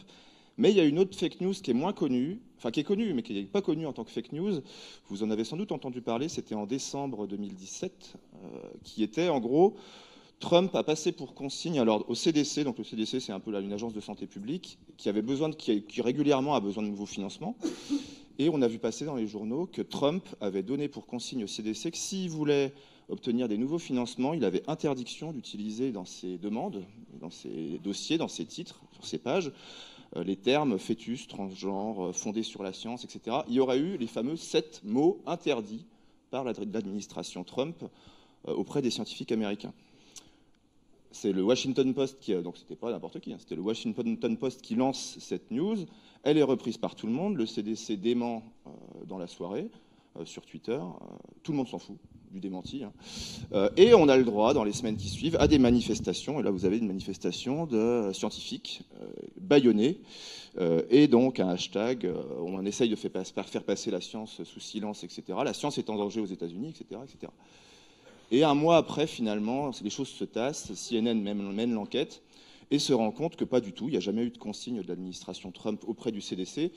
Mais il y a une autre fake news qui est moins connue, enfin qui est connue, mais qui n'est pas connue en tant que fake news. Vous en avez sans doute entendu parler, c'était en décembre 2017, qui était en gros... Trump a passé pour consigne alors au CDC, donc le CDC c'est un peu une agence de santé publique qui régulièrement a besoin de nouveaux financements, et on a vu passer dans les journaux que Trump avait donné pour consigne au CDC que s'il voulait obtenir des nouveaux financements, il avait interdiction d'utiliser dans ses demandes, dans ses dossiers, dans ses titres, sur ses pages, les termes fœtus, transgenre, fondés sur la science, etc. Il y aurait eu les fameux 7 mots interdits par l'administration Trump auprès des scientifiques américains. C'est le Washington Post donc c'était pas n'importe qui, c'était le Washington Post qui lance cette news. Elle est reprise par tout le monde. Le CDC dément dans la soirée sur Twitter. Tout le monde s'en fout du démenti. Et on a le droit, dans les semaines qui suivent, à des manifestations. Et là, vous avez une manifestation de scientifiques bâillonnés. Et donc un hashtag, on essaye de faire passer la science sous silence, etc. La science est en danger aux États-Unis, etc., etc. Et un mois après, finalement, les choses se tassent, CNN mène l'enquête et se rend compte que pas du tout, il n'y a jamais eu de consigne de l'administration Trump auprès du CDC.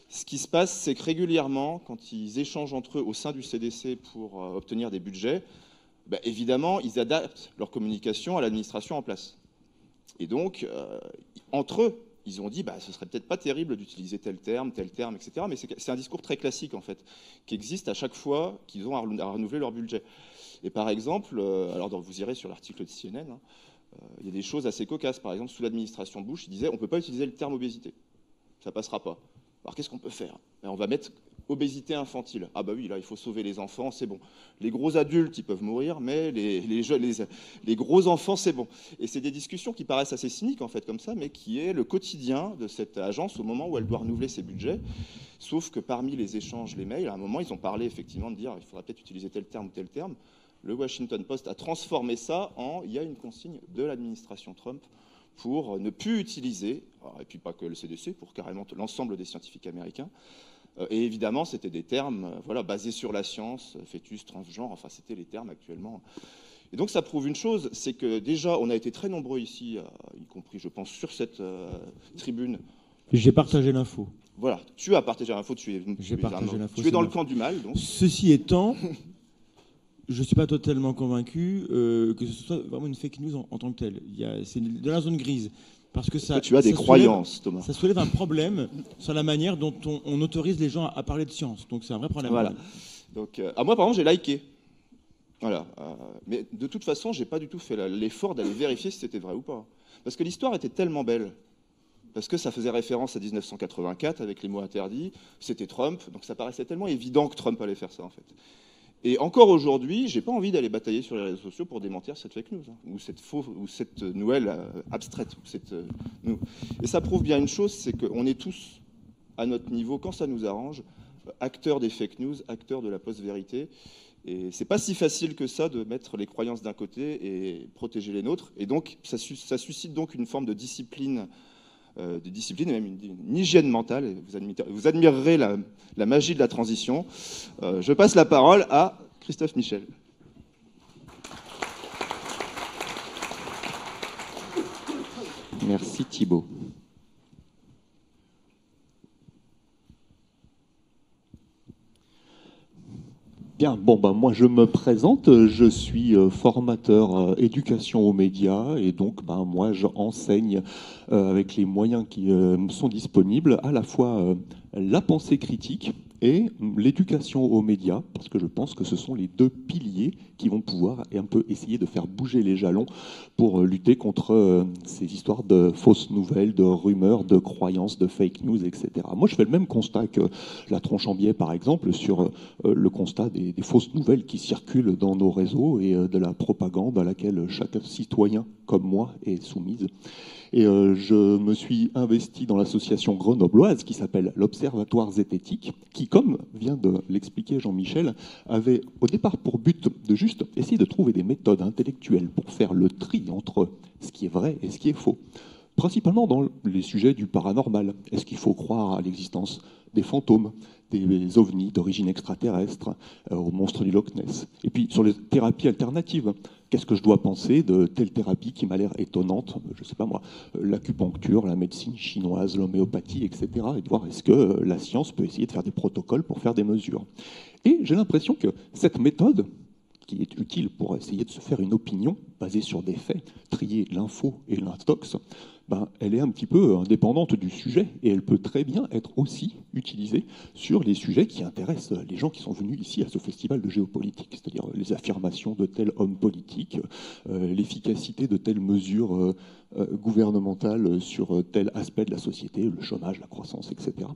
Ce qui se passe, c'est que régulièrement, quand ils échangent entre eux au sein du CDC pour obtenir des budgets, évidemment, ils adaptent leur communication à l'administration en place. Et donc, entre eux, ils ont dit ce serait peut-être pas terrible d'utiliser tel terme, etc. Mais c'est un discours très classique, en fait, qui existe à chaque fois qu'ils ont à renouveler leur budget. Et par exemple, alors vous irez sur l'article de CNN, il y a des choses assez cocasses. Par exemple, sous l'administration Bush, il disait on ne peut pas utiliser le terme obésité. Ça ne passera pas. Alors qu'est-ce qu'on peut faire ? On va mettre obésité infantile. Ah bah oui, là, il faut sauver les enfants, c'est bon. Les gros adultes, ils peuvent mourir, mais les gros enfants, c'est bon. Et c'est des discussions qui paraissent assez cyniques, en fait, comme ça, mais qui est le quotidien de cette agence au moment où elle doit renouveler ses budgets. Sauf que parmi les échanges, les mails, à un moment, ils ont parlé effectivement de dire il faudra peut-être utiliser tel terme ou tel terme. Le Washington Post a transformé ça en il y a une consigne de l'administration Trump pour ne plus utiliser, et puis pas que le CDC, pour carrément l'ensemble des scientifiques américains. Et évidemment, c'était des termes voilà, basés sur la science, fœtus, transgenre, enfin, c'était les termes actuellement. Et donc, ça prouve une chose, c'est que déjà, on a été très nombreux ici, y compris, je pense, sur cette tribune. J'ai partagé l'info. Voilà, tu as partagé l'info, tu es dans le camp du mal. Donc. Ceci étant, je ne suis pas totalement convaincu que ce soit vraiment une fake news en tant que telle. C'est de la zone grise. Parce que ça, tu as des croyances, Thomas. Ça soulève un problème sur la manière dont on autorise les gens à parler de science. Donc c'est un vrai problème. Voilà. Donc, moi, par exemple, j'ai liké. Voilà. Mais de toute façon, je n'ai pas du tout fait l'effort d'aller vérifier si c'était vrai ou pas. Parce que l'histoire était tellement belle. Parce que ça faisait référence à 1984 avec les mots interdits. C'était Trump. Donc ça paraissait tellement évident que Trump allait faire ça, en fait. Et encore aujourd'hui, je n'ai pas envie d'aller batailler sur les réseaux sociaux pour démentir cette fake news, ou cette nouvelle abstraite. Et ça prouve bien une chose, c'est qu'on est tous, à notre niveau, quand ça nous arrange, acteurs des fake news, acteurs de la post-vérité. Et c'est pas si facile que ça de mettre les croyances d'un côté et protéger les nôtres. Et donc, ça suscite donc une forme de discipline et même une hygiène mentale. Et vous admirerez la magie de la transition. Je passe la parole à Christophe Michel. Merci Thibaut. Bien, moi je me présente, je suis formateur éducation aux médias et donc moi j'enseigne avec les moyens qui me sont disponibles à la fois la pensée critique et l'éducation aux médias, parce que je pense que ce sont les deux piliers qui vont pouvoir un peu essayer de faire bouger les jalons pour lutter contre ces histoires de fausses nouvelles, de rumeurs, de croyances, de fake news, etc. Moi, je fais le même constat que la tronche en biais, par exemple, sur le constat des fausses nouvelles qui circulent dans nos réseaux et de la propagande à laquelle chaque citoyen, comme moi, est soumise. Et je me suis investi dans l'association grenobloise qui s'appelle l'Observatoire zététique, qui, comme vient de l'expliquer Jean-Michel, avait au départ pour but de juste essayer de trouver des méthodes intellectuelles pour faire le tri entre ce qui est vrai et ce qui est faux. Principalement dans les sujets du paranormal. Est-ce qu'il faut croire à l'existence des fantômes, des ovnis d'origine extraterrestre, aux monstres du Loch Ness? Et puis sur les thérapies alternatives, qu'est-ce que je dois penser de telle thérapie qui m'a l'air étonnante? Je ne sais pas moi, l'acupuncture, la médecine chinoise, l'homéopathie, etc. Et de voir est-ce que la science peut essayer de faire des protocoles pour faire des mesures. Et j'ai l'impression que cette méthode, qui est utile pour essayer de se faire une opinion basée sur des faits, trier l'info et l'intox, elle est un petit peu indépendante du sujet et elle peut très bien être aussi utilisée sur les sujets qui intéressent les gens qui sont venus ici à ce festival de géopolitique, c'est-à-dire les affirmations de tel homme politique, l'efficacité de telle mesure gouvernementale sur tel aspect de la société, le chômage, la croissance, etc.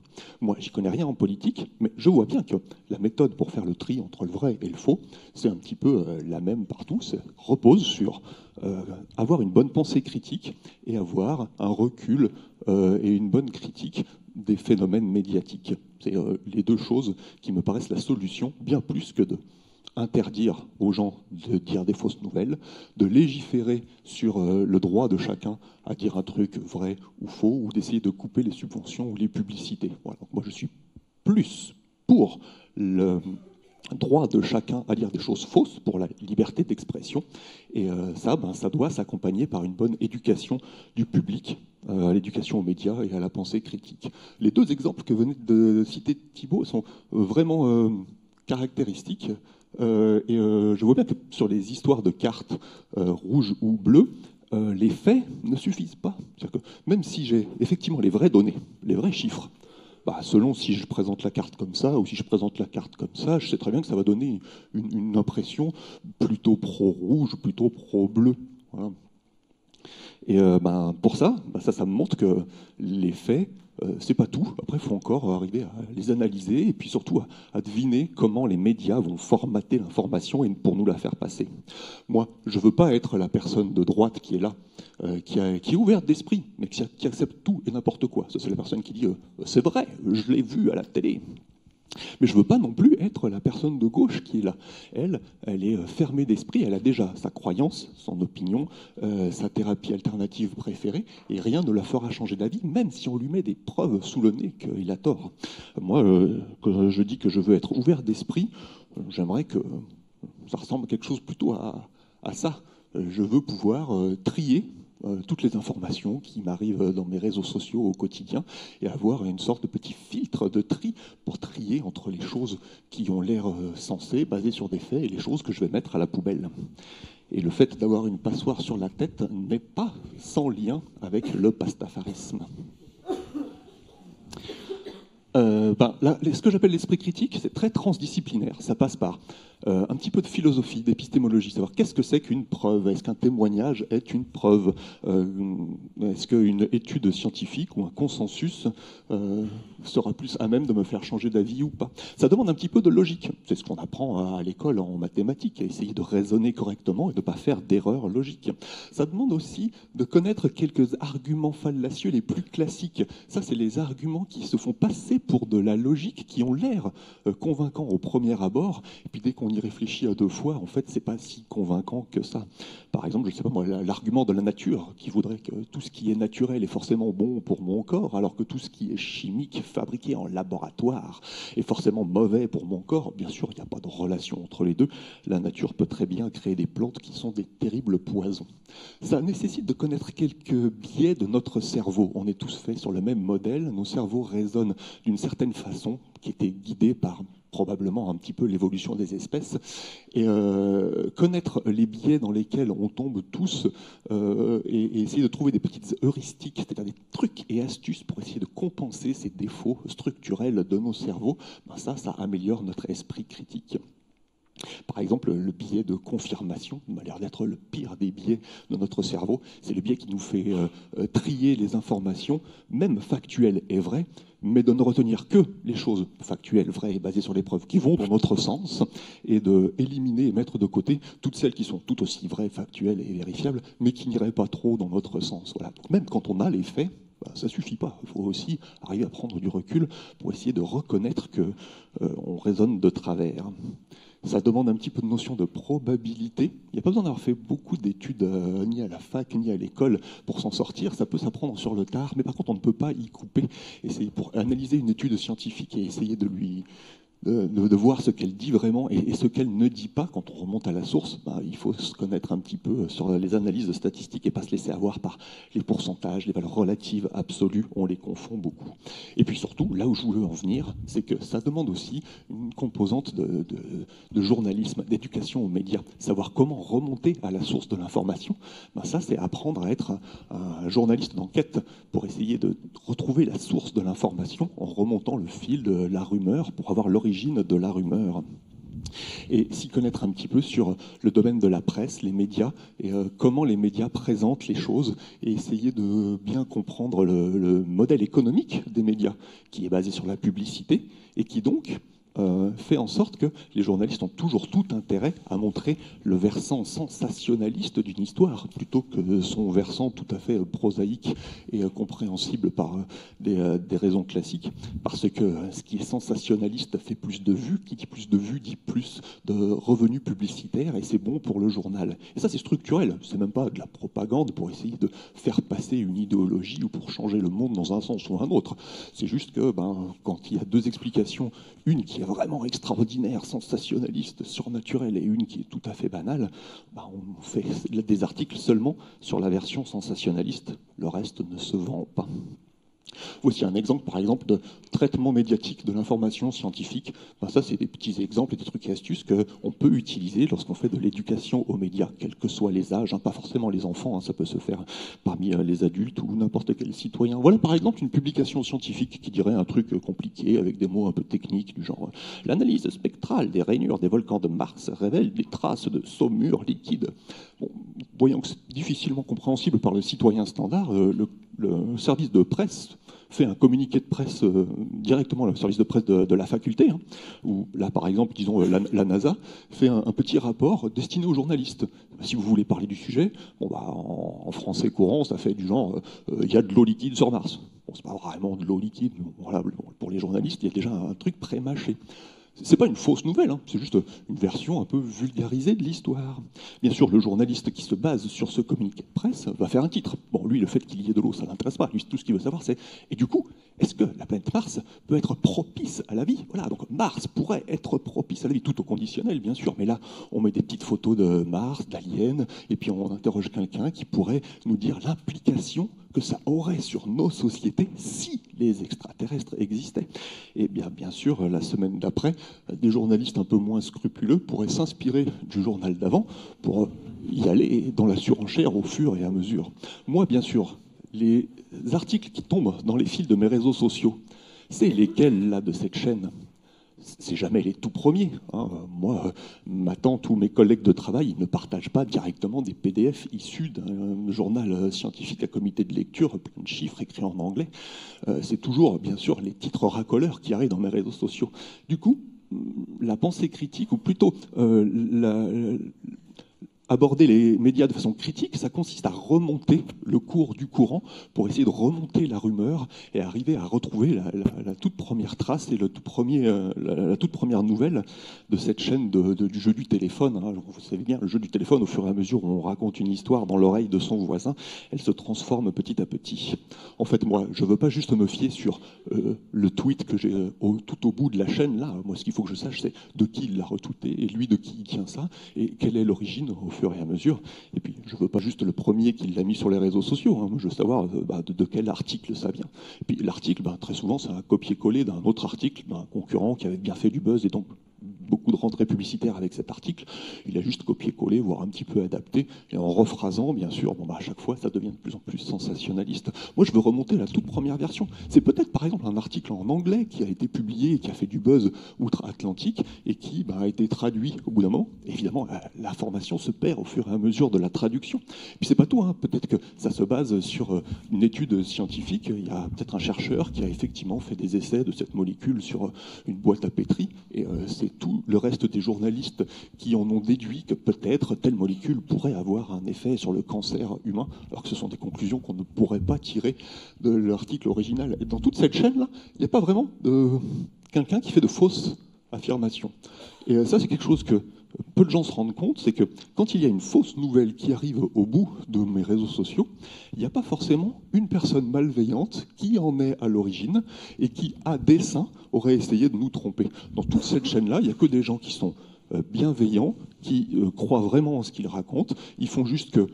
Moi, j'y connais rien en politique, mais je vois bien que la méthode pour faire le tri entre le vrai et le faux, c'est un petit peu la même partout, ça repose sur avoir une bonne pensée critique et avoir un recul et une bonne critique des phénomènes médiatiques. C'est les deux choses qui me paraissent la solution, bien plus que de interdire aux gens de dire des fausses nouvelles, de légiférer sur le droit de chacun à dire un truc vrai ou faux, ou d'essayer de couper les subventions ou les publicités. Voilà. Donc moi, je suis plus pour le droit de chacun à dire des choses fausses, pour la liberté d'expression. Et ça doit s'accompagner par une bonne éducation du public, à l'éducation aux médias et à la pensée critique. Les deux exemples que venait de citer Thibaut sont vraiment caractéristiques. Je vois bien que sur les histoires de cartes rouges ou bleues, les faits ne suffisent pas. C'est-à-dire que même si j'ai effectivement les vraies données, les vrais chiffres, selon si je présente la carte comme ça ou si je présente la carte comme ça, je sais très bien que ça va donner une impression plutôt pro-rouge, plutôt pro-bleu. Voilà. Et pour ça, ça me montre que les faits c'est pas tout. Après, il faut encore arriver à les analyser et puis surtout à deviner comment les médias vont formater l'information et pour nous la faire passer. Moi, je veux pas être la personne de droite qui est là, qui est ouverte d'esprit, mais qui accepte tout et n'importe quoi. Ça, c'est la personne qui dit c'est vrai, je l'ai vu à la télé. Mais je ne veux pas non plus être la personne de gauche qui est là. Elle est fermée d'esprit, elle a déjà sa croyance, son opinion, sa thérapie alternative préférée, et rien ne la fera changer d'avis, même si on lui met des preuves sous le nez qu'il a tort. Moi, quand je dis que je veux être ouvert d'esprit, j'aimerais que ça ressemble à quelque chose plutôt à ça. Je veux pouvoir trier toutes les informations qui m'arrivent dans mes réseaux sociaux au quotidien et avoir une sorte de petit filtre de tri pour trier entre les choses qui ont l'air sensées, basées sur des faits, et les choses que je vais mettre à la poubelle. Et le fait d'avoir une passoire sur la tête n'est pas sans lien avec le pastafarisme. Ce que j'appelle l'esprit critique, c'est très transdisciplinaire. Ça passe par un petit peu de philosophie, d'épistémologie, savoir qu'est-ce que c'est qu'une preuve, est-ce qu'un témoignage est une preuve, est-ce qu'une étude scientifique ou un consensus sera plus à même de me faire changer d'avis ou pas. Ça demande un petit peu de logique, c'est ce qu'on apprend à l'école en mathématiques, à essayer de raisonner correctement et de ne pas faire d'erreurs logiques. Ça demande aussi de connaître quelques arguments fallacieux les plus classiques. Ça, c'est les arguments qui se font passer pour de la logique, qui ont l'air convaincants au premier abord, et puis dès qu'on y réfléchit à deux fois, en fait, c'est pas si convaincant que ça. Par exemple, je sais pas moi, l'argument de la nature, qui voudrait que tout ce qui est naturel est forcément bon pour mon corps, alors que tout ce qui est chimique, fabriqué en laboratoire, est forcément mauvais pour mon corps. Bien sûr, il n'y a pas de relation entre les deux. La nature peut très bien créer des plantes qui sont des terribles poisons. Ça nécessite de connaître quelques biais de notre cerveau. On est tous faits sur le même modèle. Nos cerveaux raisonnent d'une certaine façon, qui était guidée par probablement un petit peu l'évolution des espèces, et connaître les biais dans lesquels on tombe tous et essayer de trouver des petites heuristiques, c'est-à-dire des trucs et astuces pour essayer de compenser ces défauts structurels de nos cerveaux, ben ça améliore notre esprit critique. Par exemple, le biais de confirmation m'a l'air d'être le pire des biais de notre cerveau. C'est le biais qui nous fait trier les informations, même factuelles et vraies, mais de ne retenir que les choses factuelles, vraies et basées sur les preuves qui vont dans notre sens, et de éliminer et mettre de côté toutes celles qui sont tout aussi vraies, factuelles et vérifiables, mais qui n'iraient pas trop dans notre sens. Voilà. Donc même quand on a les faits, ça ne suffit pas. Il faut aussi arriver à prendre du recul pour essayer de reconnaître qu'on raisonne de travers. Ça demande un petit peu de notion de probabilité. Il n'y a pas besoin d'avoir fait beaucoup d'études ni à la fac ni à l'école pour s'en sortir. Ça peut s'apprendre sur le tard, mais par contre, on ne peut pas y couper. Et c'est pour analyser une étude scientifique et essayer de voir ce qu'elle dit vraiment et ce qu'elle ne dit pas quand on remonte à la source. Il faut se connaître un petit peu sur les analyses statistiques et pas se laisser avoir par les pourcentages, les valeurs relatives, absolues. On les confond beaucoup. Et puis surtout, là où je voulais en venir, c'est que ça demande aussi une composante de journalisme, d'éducation aux médias. Savoir comment remonter à la source de l'information, ça c'est apprendre à être un journaliste d'enquête pour essayer de retrouver la source de l'information en remontant le fil de la rumeur pour avoir l'origine de la rumeur. Et s'y connaître un petit peu sur le domaine de la presse, les médias, et comment les médias présentent les choses, et essayer de bien comprendre le modèle économique des médias, qui est basé sur la publicité, et qui donc fait en sorte que les journalistes ont toujours tout intérêt à montrer le versant sensationnaliste d'une histoire, plutôt que son versant tout à fait prosaïque et compréhensible par des raisons classiques, parce que ce qui est sensationnaliste fait plus de vues, qui dit plus de vues dit plus de revenus publicitaires, et c'est bon pour le journal. Et ça, c'est structurel, c'est même pas de la propagande pour essayer de faire passer une idéologie ou pour changer le monde dans un sens ou un autre. C'est juste que quand il y a deux explications, une qui est vraiment extraordinaire, sensationnaliste, surnaturelle, et une qui est tout à fait banale, on fait des articles seulement sur la version sensationnaliste. Le reste ne se vend pas. Voici un exemple, par exemple, de traitement médiatique de l'information scientifique. Ça, c'est des petits exemples et des trucs et astuces qu'on peut utiliser lorsqu'on fait de l'éducation aux médias, quels que soient les âges, pas forcément les enfants, ça peut se faire parmi les adultes ou n'importe quel citoyen. Voilà, par exemple, une publication scientifique qui dirait un truc compliqué avec des mots un peu techniques, du genre « L'analyse spectrale des rainures des volcans de Mars révèle des traces de saumure liquide ». Bon, voyons que c'est difficilement compréhensible par le citoyen standard, le service de presse fait un communiqué de presse directement au service de presse de la faculté, hein, où là, par exemple, disons, la NASA fait un petit rapport destiné aux journalistes. Si vous voulez parler du sujet, bon, bah, en français courant, ça fait du genre il y a de l'eau liquide sur Mars. Bon, c'est pas vraiment de l'eau liquide. Voilà, pour les journalistes, il y a déjà un truc pré-mâché. C'est pas une fausse nouvelle, hein, c'est juste une version un peu vulgarisée de l'histoire. Bien sûr, le journaliste qui se base sur ce communiqué de presse va faire un titre. Bon, lui, le fait qu'il y ait de l'eau, ça l'intéresse pas. Lui, tout ce qu'il veut savoir, c'est... Et du coup, est-ce que la planète Mars peut être propice à la vie? Voilà, donc Mars pourrait être propice à la vie, tout au conditionnel, bien sûr. Mais là, on met des petites photos de Mars, d'aliens, et puis on interroge quelqu'un qui pourrait nous dire l'implication que ça aurait sur nos sociétés si les extraterrestres existaient. Et bien sûr, la semaine d'après, des journalistes un peu moins scrupuleux pourraient s'inspirer du journal d'avant pour y aller dans la surenchère au fur et à mesure. Moi, bien sûr, les articles qui tombent dans les fils de mes réseaux sociaux, c'est lesquels, là, de cette chaîne? C'est jamais les tout premiers, hein. Moi, ma tante ou mes collègues de travail, ils ne partagent pas directement des PDF issus d'un journal scientifique à comité de lecture, plein de chiffres écrits en anglais. C'est toujours, bien sûr, les titres racoleurs qui arrivent dans mes réseaux sociaux. Du coup, la pensée critique, ou plutôt aborder les médias de façon critique, ça consiste à remonter le cours du courant pour essayer de remonter la rumeur et arriver à retrouver la toute première trace et la toute première nouvelle de cette chaîne du jeu du téléphone. Hein. Vous savez bien, le jeu du téléphone, au fur et à mesure où on raconte une histoire dans l'oreille de son voisin, elle se transforme petit à petit. En fait, moi, je ne veux pas juste me fier sur le tweet que j'ai tout au bout de la chaîne. Là, moi, ce qu'il faut que je sache, c'est de qui il l'a retweeté et lui de qui il tient ça et quelle est l'origine au fur et à mesure. Et puis, je ne veux pas juste le premier qui l'a mis sur les réseaux sociaux. Hein. Je veux savoir de quel article ça vient. Et puis, l'article, très souvent, c'est un copier-coller d'un autre article d'un concurrent qui avait bien fait du buzz et donc beaucoup de rentrées publicitaires avec cet article. Il a juste copié-collé, voire un petit peu adapté, et en rephrasant, bien sûr, à chaque fois, ça devient de plus en plus sensationnaliste. Moi, je veux remonter la toute première version. C'est peut-être, par exemple, un article en anglais qui a été publié et qui a fait du buzz outre-Atlantique et qui a été traduit au bout d'un moment. Évidemment, l'information se perd au fur et à mesure de la traduction. Et puis, c'est pas tout, hein. Peut-être que ça se base sur une étude scientifique. Il y a peut-être un chercheur qui a effectivement fait des essais de cette molécule sur une boîte à pétri, et c'est tout le reste des journalistes qui en ont déduit que peut-être telle molécule pourrait avoir un effet sur le cancer humain, alors que ce sont des conclusions qu'on ne pourrait pas tirer de l'article original. Et dans toute cette chaîne-là, il n'y a pas vraiment quelqu'un qui fait de fausses affirmations. Et ça, c'est quelque chose que peu de gens se rendent compte, c'est que quand il y a une fausse nouvelle qui arrive au bout de mes réseaux sociaux, il n'y a pas forcément une personne malveillante qui en est à l'origine et qui, à dessein, aurait essayé de nous tromper. Dans toute cette chaîne-là, il n'y a que des gens qui sont bienveillants, qui croient vraiment en ce qu'ils racontent. Ils font juste que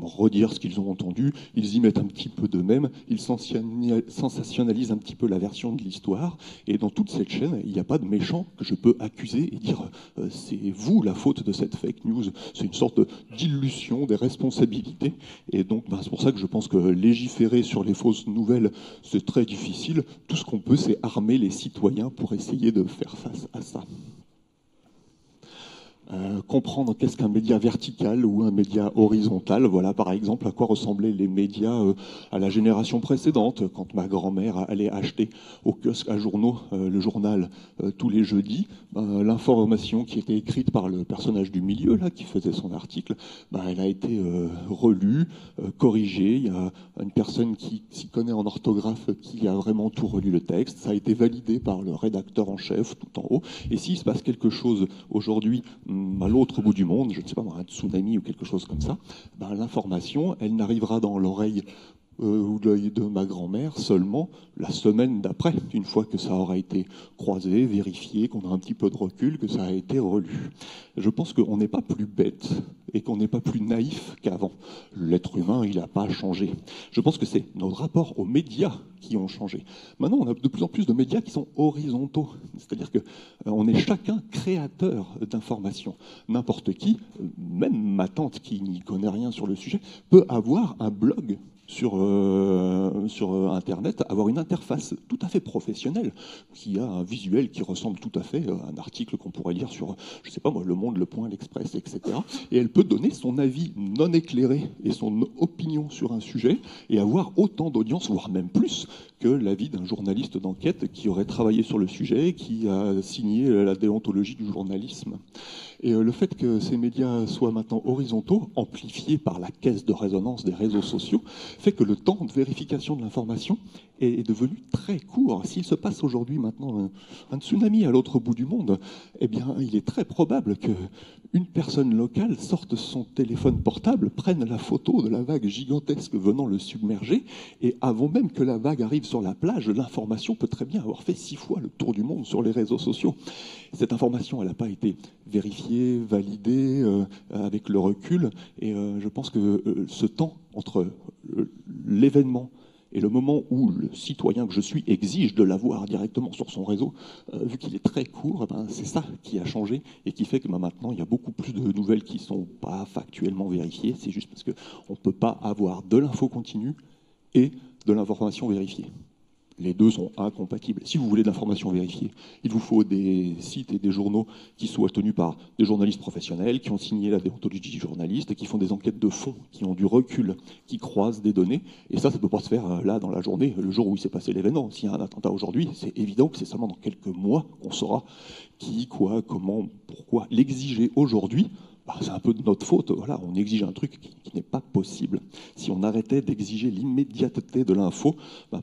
redire ce qu'ils ont entendu, ils y mettent un petit peu d'eux-mêmes, ils sensationnalisent un petit peu la version de l'histoire. Et dans toute cette chaîne, il n'y a pas de méchant que je peux accuser et dire c'est vous la faute de cette fake news. C'est une sorte d'illusion des responsabilités. Et donc c'est pour ça que je pense que légiférer sur les fausses nouvelles, c'est très difficile. Tout ce qu'on peut, c'est armer les citoyens pour essayer de faire face à ça. Comprendre qu'est-ce qu'un média vertical ou un média horizontal. Voilà par exemple à quoi ressemblaient les médias à la génération précédente, quand ma grand-mère allait acheter au kiosque à journaux le journal tous les jeudis. L'information qui était écrite par le personnage du milieu là, qui faisait son article, elle a été relue, corrigée. Il y a une personne qui s'y connaît en orthographe qui a vraiment tout relu le texte. Ça a été validé par le rédacteur en chef tout en haut. Et s'il se passe quelque chose aujourd'hui à l'autre bout du monde, je ne sais pas, un tsunami ou quelque chose comme ça, l'information, elle n'arrivera dans l'oreille ou l'œil de ma grand-mère seulement la semaine d'après, une fois que ça aura été croisé, vérifié, qu'on a un petit peu de recul, que ça a été relu. Je pense qu'on n'est pas plus bête et qu'on n'est pas plus naïf qu'avant. L'être humain, il n'a pas changé. Je pense que c'est nos rapports aux médias qui ont changé. Maintenant, on a de plus en plus de médias qui sont horizontaux. C'est-à-dire qu'on est chacun créateur d'informations. N'importe qui, même ma tante qui n'y connaît rien sur le sujet, peut avoir un blog sur sur Internet, avoir une interface tout à fait professionnelle, qui a un visuel qui ressemble tout à fait à un article qu'on pourrait lire sur, je sais pas moi, Le Monde, Le Point, L'Express, etc. Et elle peut donner son avis non éclairé et son opinion sur un sujet et avoir autant d'audience, voire même plus, que l'avis d'un journaliste d'enquête qui aurait travaillé sur le sujet, qui a signé la déontologie du journalisme. Et le fait que ces médias soient maintenant horizontaux, amplifiés par la caisse de résonance des réseaux sociaux, fait que le temps de vérification de l'information est devenu très court. S'il se passe aujourd'hui maintenant un tsunami à l'autre bout du monde, eh bien, il est très probable qu'une personne locale sorte son téléphone portable, prenne la photo de la vague gigantesque venant le submerger, et avant même que la vague arrive sur la plage, l'information peut très bien avoir fait 6 fois le tour du monde sur les réseaux sociaux. Cette information, elle n'a pas été vérifiée, validée avec le recul, et je pense que ce temps entre l'événement et le moment où le citoyen que je suis exige de l'avoir directement sur son réseau, vu qu'il est très court, c'est ça qui a changé et qui fait que maintenant il y a beaucoup plus de nouvelles qui ne sont pas factuellement vérifiées. C'est juste parce qu'on ne peut pas avoir de l'info continue et de l'information vérifiée. Les deux sont incompatibles. Si vous voulez de l'information vérifiée, il vous faut des sites et des journaux qui soient tenus par des journalistes professionnels, qui ont signé la déontologie du journaliste, qui font des enquêtes de fond, qui ont du recul, qui croisent des données. Et ça ne peut pas se faire là, dans la journée, le jour où il s'est passé l'événement. S'il y a un attentat aujourd'hui, c'est évident que c'est seulement dans quelques mois qu'on saura qui, quoi, comment, pourquoi. L'exiger aujourd'hui, c'est un peu de notre faute. Voilà, on exige un truc qui n'est pas possible. Si on arrêtait d'exiger l'immédiateté de l'info,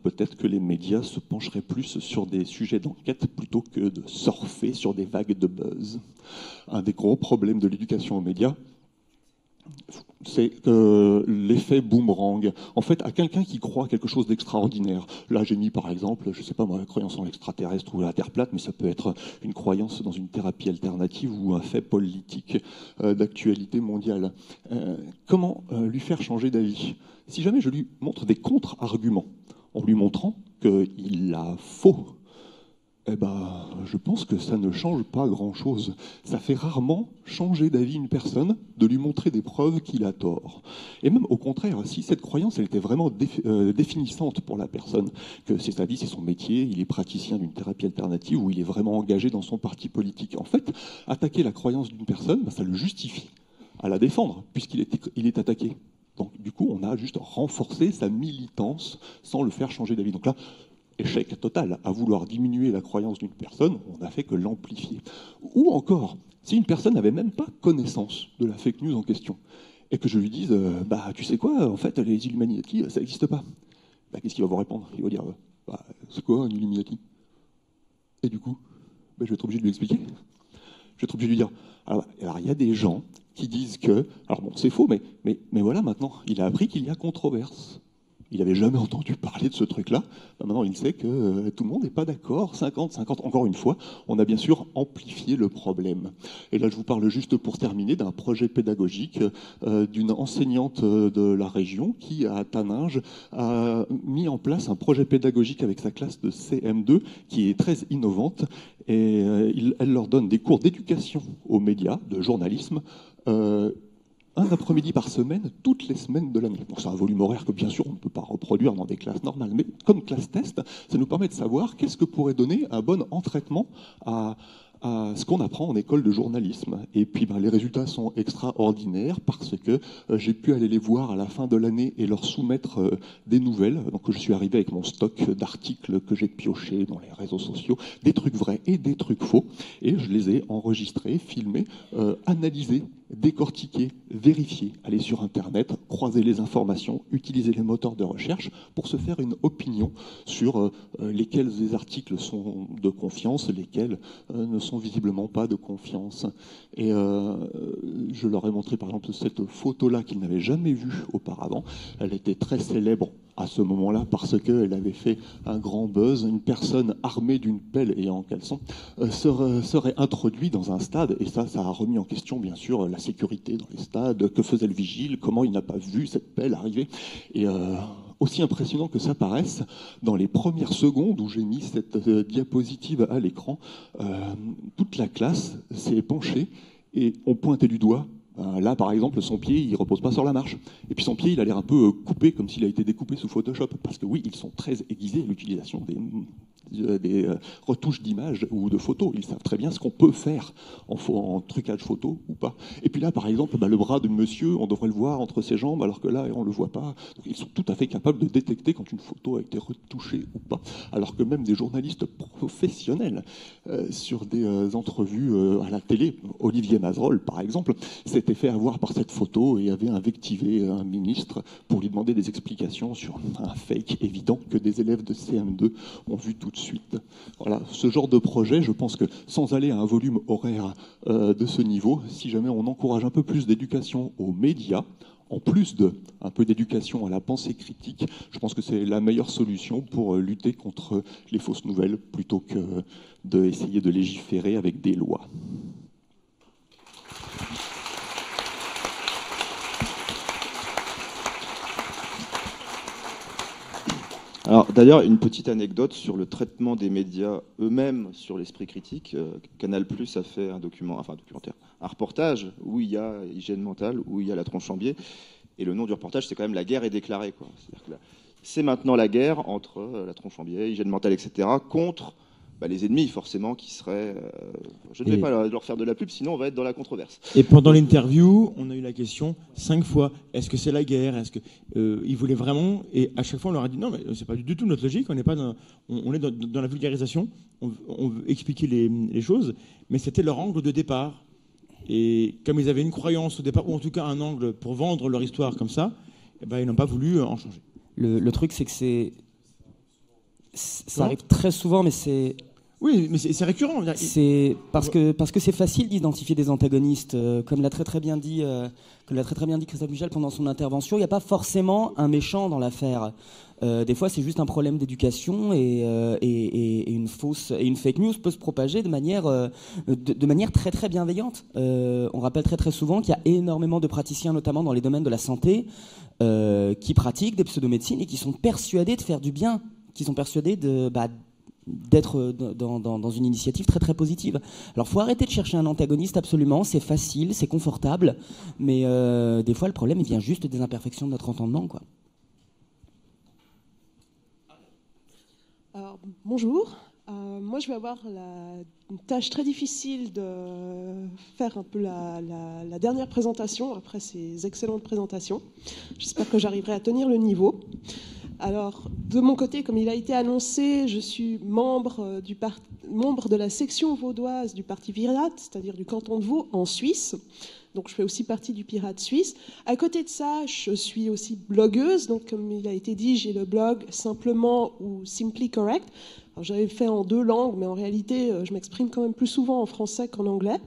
peut-être que les médias se pencheraient plus sur des sujets d'enquête plutôt que de surfer sur des vagues de buzz. Un des gros problèmes de l'éducation aux médias, c'est l'effet boomerang. En fait, à quelqu'un qui croit quelque chose d'extraordinaire, là j'ai mis par exemple, je ne sais pas moi, la croyance en l'extraterrestre ou la Terre plate, mais ça peut être une croyance dans une thérapie alternative ou un fait politique d'actualité mondiale. Comment lui faire changer d'avis? Si jamais je lui montre des contre-arguments, en lui montrant qu'il a faux, je pense que ça ne change pas grand-chose. Ça fait rarement changer d'avis une personne de lui montrer des preuves qu'il a tort. Et même au contraire, si cette croyance elle était vraiment définissante pour la personne, que c'est sa vie, c'est son métier, il est praticien d'une thérapie alternative ou il est vraiment engagé dans son parti politique, en fait, attaquer la croyance d'une personne, ça le justifie à la défendre, puisqu'il est attaqué. Donc du coup, on a juste renforcé sa militance sans le faire changer d'avis. Donc là, échec total. À vouloir diminuer la croyance d'une personne, on n'a fait que l'amplifier. Ou encore, si une personne n'avait même pas connaissance de la fake news en question, et que je lui dise, tu sais quoi, en fait, les Illuminati, ça n'existe pas. Qu'est-ce qu'il va vous répondre? Il va dire, c'est quoi un Illuminati? Et du coup, je vais être obligé de lui expliquer. Je vais être obligé de lui dire, alors il y a des gens qui disent que, alors bon, c'est faux, mais voilà, maintenant, il a appris qu'il y a controverse. Il n'avait jamais entendu parler de ce truc-là. Maintenant, il sait que tout le monde n'est pas d'accord. 50-50. Encore une fois, on a bien sûr amplifié le problème. Et là, je vous parle juste pour terminer d'un projet pédagogique d'une enseignante de la région qui, à Taninges, a mis en place un projet pédagogique avec sa classe de CM2 qui est très innovante. Et elle leur donne des cours d'éducation aux médias, de journalisme, un après-midi par semaine, toutes les semaines de l'année. Bon, c'est un volume horaire que, bien sûr, on ne peut pas reproduire dans des classes normales, mais comme classe test, ça nous permet de savoir qu'est-ce que pourrait donner un bon entraînement à ce qu'on apprend en école de journalisme. Et puis, les résultats sont extraordinaires parce que j'ai pu aller les voir à la fin de l'année et leur soumettre des nouvelles. Donc, je suis arrivé avec mon stock d'articles que j'ai piochés dans les réseaux sociaux, des trucs vrais et des trucs faux. Et je les ai enregistrés, filmés, analysés, décortiquer, vérifier, aller sur Internet, croiser les informations, utiliser les moteurs de recherche pour se faire une opinion sur lesquels des articles sont de confiance, lesquels ne sont visiblement pas de confiance. Et je leur ai montré par exemple cette photo-là qu'ils n'avaient jamais vue auparavant. Elle était très célèbre à ce moment-là parce qu'elle avait fait un grand buzz. Une personne armée d'une pelle et en caleçon serait introduite dans un stade et ça a remis en question bien sûr la sécurité dans les stades, que faisait le vigile, comment il n'a pas vu cette pelle arriver. Et aussi impressionnant que ça paraisse, dans les premières secondes où j'ai mis cette diapositive à l'écran, toute la classe s'est penchée et on pointait du doigt Là, par exemple, son pied, il repose pas sur la marche. Et puis son pied, il a l'air un peu coupé, comme s'il a été découpé sous Photoshop. Parce que oui, ils sont très aiguisés à l'utilisation des retouches d'images ou de photos. Ils savent très bien ce qu'on peut faire en trucage photo ou pas. Et puis là, par exemple, le bras de monsieur, on devrait le voir entre ses jambes, alors que là, on le voit pas. Donc, ils sont tout à fait capables de détecter quand une photo a été retouchée ou pas. Alors que même des journalistes professionnels sur des entrevues à la télé, Olivier Mazerolle, par exemple, s'était fait avoir par cette photo et avait invectivé un ministre pour lui demander des explications sur un fake évident que des élèves de CM2 ont vu tout de suite. Voilà, ce genre de projet, je pense que sans aller à un volume horaire de ce niveau, si jamais on encourage un peu plus d'éducation aux médias, en plus d'un peu d'éducation à la pensée critique, je pense que c'est la meilleure solution pour lutter contre les fausses nouvelles plutôt que d'essayer de légiférer avec des lois. Alors d'ailleurs, une petite anecdote sur le traitement des médias eux-mêmes sur l'esprit critique. Canal+ a fait un documentaire, un reportage où il y a hygiène mentale, où il y a la Tronchambier, et le nom du reportage, c'est quand même La guerre est déclarée, quoi. C'est-à-dire que c'est maintenant la guerre entre la Tronchambier, hygiène mentale, etc., contre les ennemis, forcément, qui seraient... je ne vais pas leur faire de la pub, sinon on va être dans la controverse. Et pendant l'interview, on a eu la question 5 fois, est-ce que c'est la guerre? Est-ce que ils voulaient vraiment... Et à chaque fois, on leur a dit, non, mais c'est pas du tout notre logique, on est dans la vulgarisation, on veut expliquer les choses, mais c'était leur angle de départ. Et comme ils avaient une croyance au départ, ou en tout cas un angle pour vendre leur histoire comme ça, ils n'ont pas voulu en changer. Le truc, c'est que ça arrive très souvent, mais c'est... Oui, mais c'est récurrent. C'est parce que c'est facile d'identifier des antagonistes, comme l'a très bien dit Christophe Michel pendant son intervention. Il n'y a pas forcément un méchant dans l'affaire. Des fois, c'est juste un problème d'éducation et une fake news peut se propager de manière très bienveillante. On rappelle très souvent qu'il y a énormément de praticiens, notamment dans les domaines de la santé, qui pratiquent des pseudomédecines et qui sont persuadés de faire du bien, qui sont persuadés d'être dans une initiative très positive. Alors, faut arrêter de chercher un antagoniste, absolument, c'est facile, c'est confortable, mais des fois, le problème, il vient juste des imperfections de notre entendement, quoi. Alors, bonjour. Moi, je vais avoir une tâche très difficile de faire un peu la dernière présentation, après ces excellentes présentations. J'espère que j'arriverai à tenir le niveau. Alors, de mon côté, comme il a été annoncé, je suis membre de la section vaudoise du Parti Pirate, c'est-à-dire du canton de Vaud, en Suisse. Donc, je fais aussi partie du Pirate suisse. À côté de ça, je suis aussi blogueuse. Donc, comme il a été dit, j'ai le blog Simplement ou Simply Correct. J'avais fait en 2 langues, mais en réalité, je m'exprime quand même plus souvent en français qu'en anglais.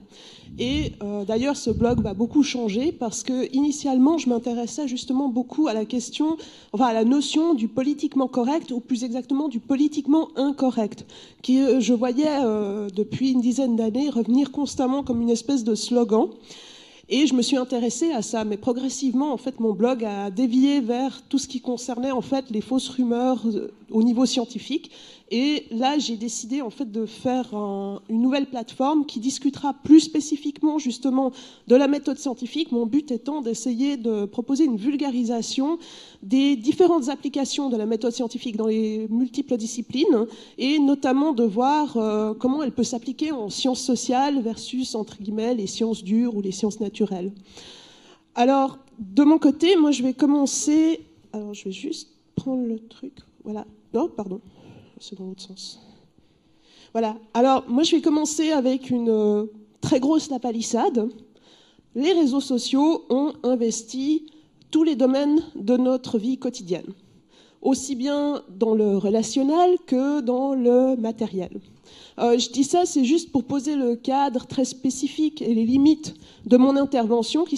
Et d'ailleurs, ce blog va beaucoup changer parce que initialement, je m'intéressais justement beaucoup à à la notion du politiquement correct, ou plus exactement du politiquement incorrect, qui je voyais depuis une dizaine d'années revenir constamment comme une espèce de slogan. Et je me suis intéressée à ça, mais progressivement, en fait, mon blog a dévié vers tout ce qui concernait en fait les fausses rumeurs au niveau scientifique. Et là, j'ai décidé en fait de faire une nouvelle plateforme qui discutera plus spécifiquement justement de la méthode scientifique. Mon but étant d'essayer de proposer une vulgarisation des différentes applications de la méthode scientifique dans les multiples disciplines, et notamment de voir comment elle peut s'appliquer en sciences sociales versus, entre guillemets, les sciences dures ou les sciences naturelles. Alors, de mon côté, moi, je vais commencer... Alors, je vais juste prendre le truc. Voilà. Non, pardon. C'est dans l'autre sens. Voilà. Alors, moi, je vais commencer avec une très grosse lapalissade. Les réseaux sociaux ont investi tous les domaines de notre vie quotidienne, aussi bien dans le relationnel que dans le matériel. Je dis ça, c'est juste pour poser le cadre très spécifique et les limites de mon intervention qui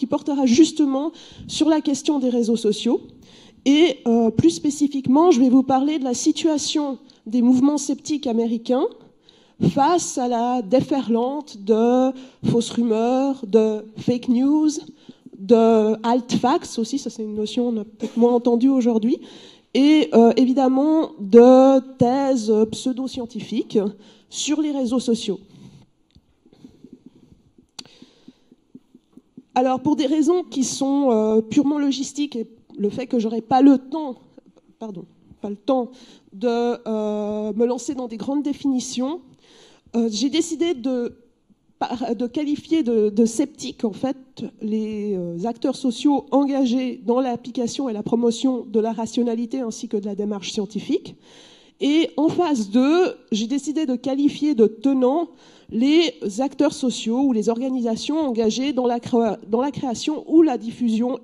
portera justement sur la question des réseaux sociaux. Et plus spécifiquement, je vais vous parler de la situation des mouvements sceptiques américains face à la déferlante de fausses rumeurs, de fake news, de alt-facts aussi, ça c'est une notion qu'on a peut-être moins entendue aujourd'hui, et évidemment de thèses pseudo-scientifiques sur les réseaux sociaux. Alors, pour des raisons qui sont purement logistiques et le fait que j'aurais pas le temps, de me lancer dans des grandes définitions, j'ai décidé de qualifier de sceptiques, en fait, les acteurs sociaux engagés dans l'application et la promotion de la rationalité ainsi que de la démarche scientifique. Et en phase 2, j'ai décidé de qualifier de tenants les acteurs sociaux ou les organisations engagées dans la création ou la diffusion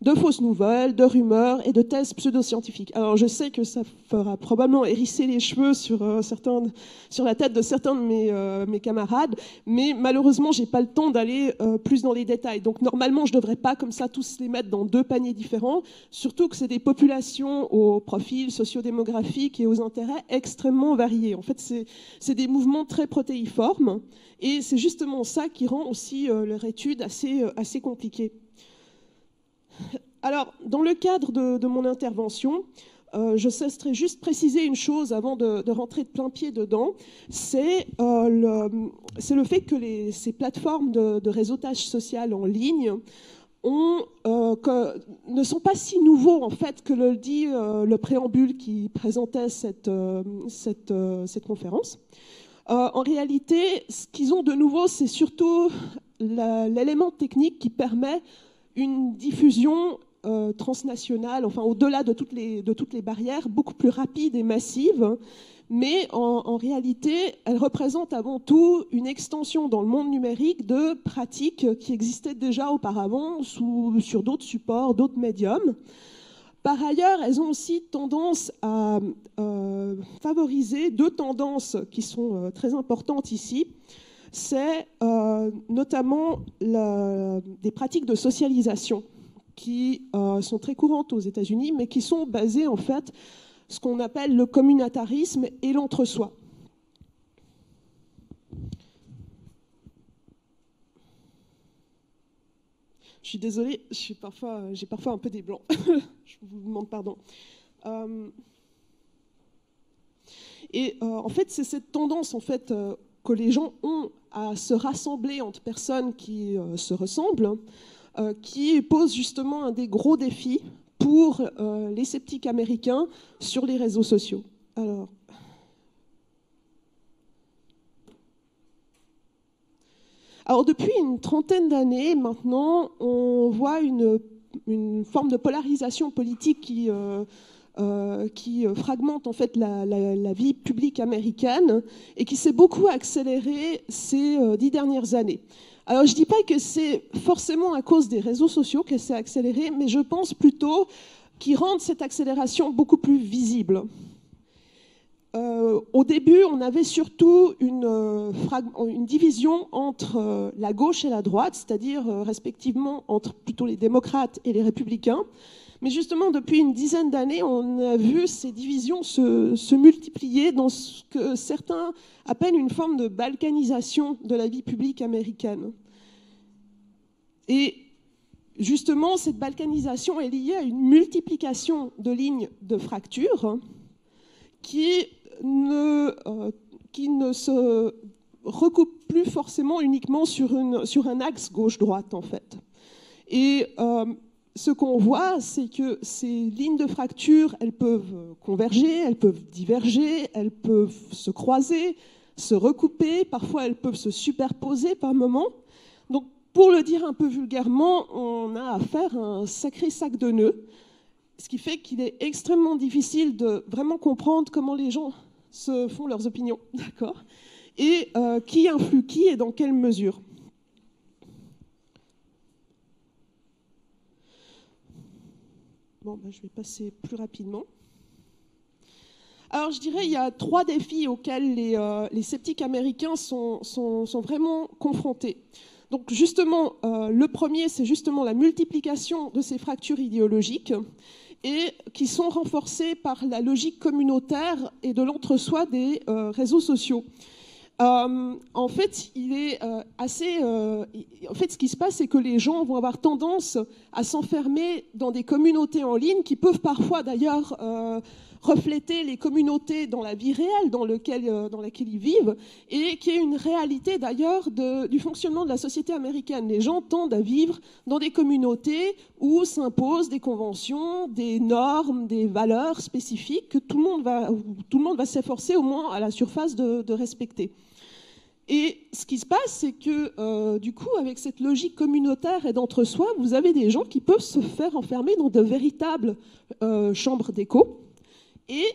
de fausses nouvelles, de rumeurs et de thèses pseudo-scientifiques. Alors je sais que ça fera probablement hérisser les cheveux sur la tête de certains de mes camarades, mais malheureusement j'ai pas le temps d'aller plus dans les détails. Donc normalement je devrais pas comme ça tous les mettre dans 2 paniers différents, surtout que c'est des populations aux profils sociodémographiques et aux intérêts extrêmement variés. En fait c'est des mouvements très protéiformes et c'est justement ça qui rend aussi leur étude assez compliquée. Alors, dans le cadre de mon intervention, je cesserai juste préciser une chose avant de rentrer de plein pied dedans, c'est le fait que ces plateformes de réseautage social en ligne ne sont pas si nouveaux en fait que le dit le préambule qui présentait cette conférence. En réalité, ce qu'ils ont de nouveau, c'est surtout l'élément technique qui permet une diffusion transnationale, enfin au-delà de toutes les barrières, beaucoup plus rapide et massive, mais en réalité, elle représente avant tout une extension dans le monde numérique de pratiques qui existaient déjà auparavant sur d'autres supports, d'autres médiums. Par ailleurs, elles ont aussi tendance à favoriser 2 tendances qui sont très importantes ici. C'est notamment des pratiques de socialisation qui sont très courantes aux États-Unis, mais qui sont basées en fait ce qu'on appelle le communautarisme et l'entre-soi. Je suis désolée, j'ai parfois un peu des blancs. Je vous demande pardon. En fait, c'est cette tendance en fait que les gens ont à se rassembler entre personnes qui se ressemblent, qui pose justement un des gros défis pour les sceptiques américains sur les réseaux sociaux. Alors depuis une trentaine d'années maintenant, on voit une forme de polarisation politique qui fragmente en fait la vie publique américaine et qui s'est beaucoup accélérée ces 10 dernières années. Alors je ne dis pas que c'est forcément à cause des réseaux sociaux que c'est accéléré, mais je pense plutôt qu'ils rendent cette accélération beaucoup plus visible. Au début, on avait surtout une division entre la gauche et la droite, c'est-à-dire respectivement entre plutôt les démocrates et les républicains. Mais justement, depuis une dizaine d'années, on a vu ces divisions se multiplier dans ce que certains appellent une forme de balkanisation de la vie publique américaine. Et justement, cette balkanisation est liée à une multiplication de lignes de fracture qui ne se recoupent plus forcément uniquement sur un axe gauche-droite, en fait. Et ce qu'on voit, c'est que ces lignes de fracture, elles peuvent converger, elles peuvent diverger, elles peuvent se croiser, se recouper, parfois elles peuvent se superposer par moments. Donc, pour le dire un peu vulgairement, on a affaire à un sacré sac de nœuds, ce qui fait qu'il est extrêmement difficile de vraiment comprendre comment les gens se font leurs opinions, d'accord ? Et qui influe qui et dans quelle mesure. Bon, je vais passer plus rapidement. Alors, je dirais qu'il y a 3 défis auxquels les sceptiques américains sont vraiment confrontés. Donc, justement, le premier, c'est justement la multiplication de ces fractures idéologiques et qui sont renforcées par la logique communautaire et de l'entre-soi des réseaux sociaux. En fait, en fait, ce qui se passe, c'est que les gens vont avoir tendance à s'enfermer dans des communautés en ligne qui peuvent parfois, d'ailleurs, refléter les communautés dans la vie réelle dans laquelle ils vivent, et qui est une réalité, d'ailleurs, du fonctionnement de la société américaine. Les gens tendent à vivre dans des communautés où s'imposent des conventions, des normes, des valeurs spécifiques que tout le monde va s'efforcer, au moins à la surface, de respecter. Et ce qui se passe, c'est que, du coup, avec cette logique communautaire et d'entre-soi, vous avez des gens qui peuvent se faire enfermer dans de véritables chambres d'écho et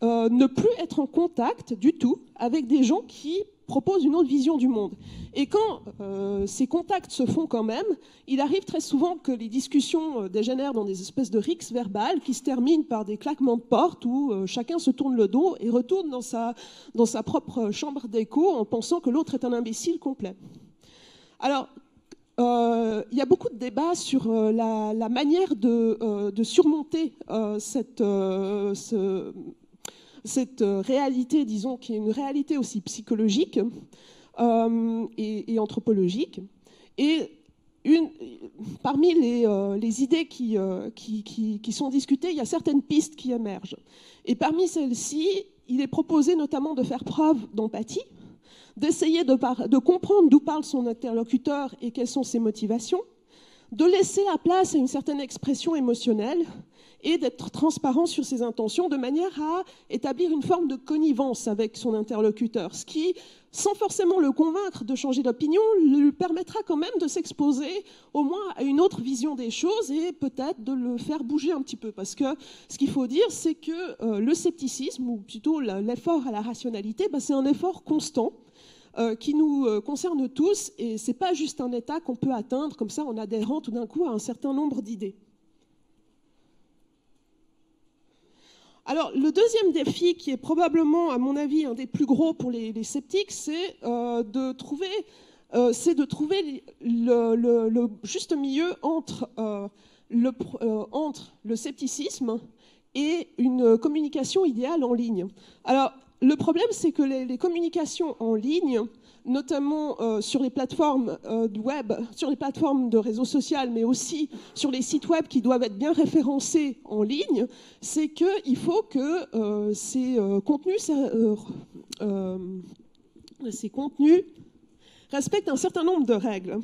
ne plus être en contact du tout avec des gens qui proposent une autre vision du monde. Et quand ces contacts se font quand même, il arrive très souvent que les discussions dégénèrent dans des espèces de rixes verbales qui se terminent par des claquements de porte où chacun se tourne le dos et retourne dans sa propre chambre d'écho en pensant que l'autre est un imbécile complet. Alors, il y a beaucoup de débats sur la manière de surmonter cette réalité, disons, qui est une réalité aussi psychologique et anthropologique. Et parmi les idées qui sont discutées, il y a certaines pistes qui émergent. Et parmi celles-ci, il est proposé notamment de faire preuve d'empathie, d'essayer de comprendre d'où parle son interlocuteur et quelles sont ses motivations, de laisser la place à une certaine expression émotionnelle et d'être transparent sur ses intentions de manière à établir une forme de connivence avec son interlocuteur, ce qui, sans forcément le convaincre de changer d'opinion, lui permettra quand même de s'exposer au moins à une autre vision des choses et peut-être de le faire bouger un petit peu. Parce que ce qu'il faut dire, c'est que le scepticisme, ou plutôt l'effort à la rationalité, c'est un effort constant qui nous concerne tous, et ce n'est pas juste un état qu'on peut atteindre comme ça en adhérant tout d'un coup à un certain nombre d'idées. Alors, le deuxième défi, qui est probablement, à mon avis, un des plus gros pour les sceptiques, c'est de trouver le juste milieu entre le scepticisme et une communication idéale en ligne. Alors, le problème, c'est que les communications en ligne, notamment sur les plateformes web, sur les plateformes de réseau social, mais aussi sur les sites web qui doivent être bien référencés en ligne, c'est qu'il faut que ces contenus respectent un certain nombre de règles.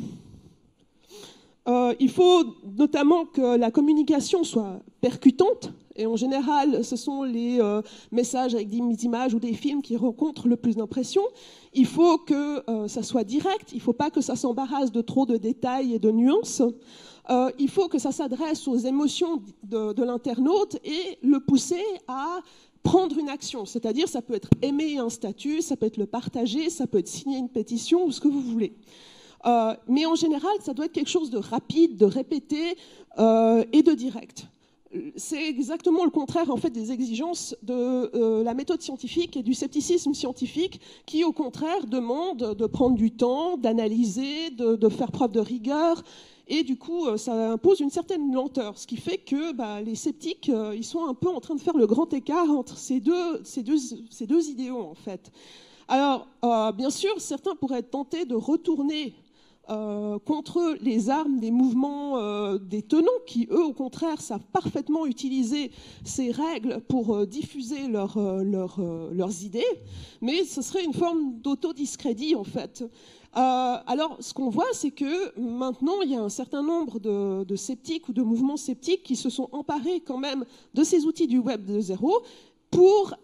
Il faut notamment que la communication soit percutante, et en général, ce sont les messages avec des images ou des films qui rencontrent le plus d'impressions. Il faut que ça soit direct, il ne faut pas que ça s'embarrasse de trop de détails et de nuances. Il faut que ça s'adresse aux émotions de l'internaute et le pousser à prendre une action. C'est-à-dire, ça peut être aimer un statut, ça peut être le partager, ça peut être signer une pétition ou ce que vous voulez. Mais en général, ça doit être quelque chose de rapide, de répété et de direct. C'est exactement le contraire en fait, des exigences de la méthode scientifique et du scepticisme scientifique qui, au contraire, demande de prendre du temps, d'analyser, de faire preuve de rigueur. Et du coup, ça impose une certaine lenteur, ce qui fait que les sceptiques, ils sont un peu en train de faire le grand écart entre ces deux idéaux, en fait. Alors, bien sûr, certains pourraient être tentés de retourner contre les armes des mouvements des tenants qui, eux, au contraire, savent parfaitement utiliser ces règles pour diffuser leurs idées, mais ce serait une forme d'autodiscrédit, en fait. Alors, ce qu'on voit, c'est que maintenant, il y a un certain nombre de sceptiques ou de mouvements sceptiques qui se sont emparés quand même de ces outils du Web 2.0 pour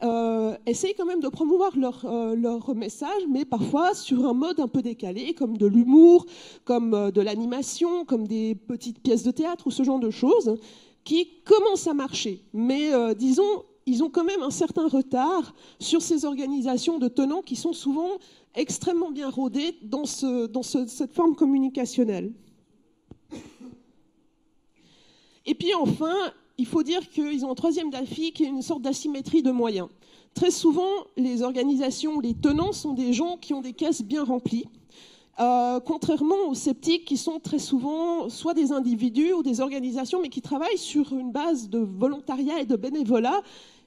essayer quand même de promouvoir leur message, mais parfois sur un mode un peu décalé, comme de l'humour, comme de l'animation, comme des petites pièces de théâtre ou ce genre de choses, qui commencent à marcher. Mais disons, ils ont quand même un certain retard sur ces organisations de tenants qui sont souvent extrêmement bien rodées dans cette forme communicationnelle. Et puis enfin, il faut dire qu'ils ont un troisième défi qui est une sorte d'asymétrie de moyens. Très souvent, les organisations, les tenants sont des gens qui ont des caisses bien remplies, contrairement aux sceptiques qui sont très souvent soit des individus ou des organisations, mais qui travaillent sur une base de volontariat et de bénévolat,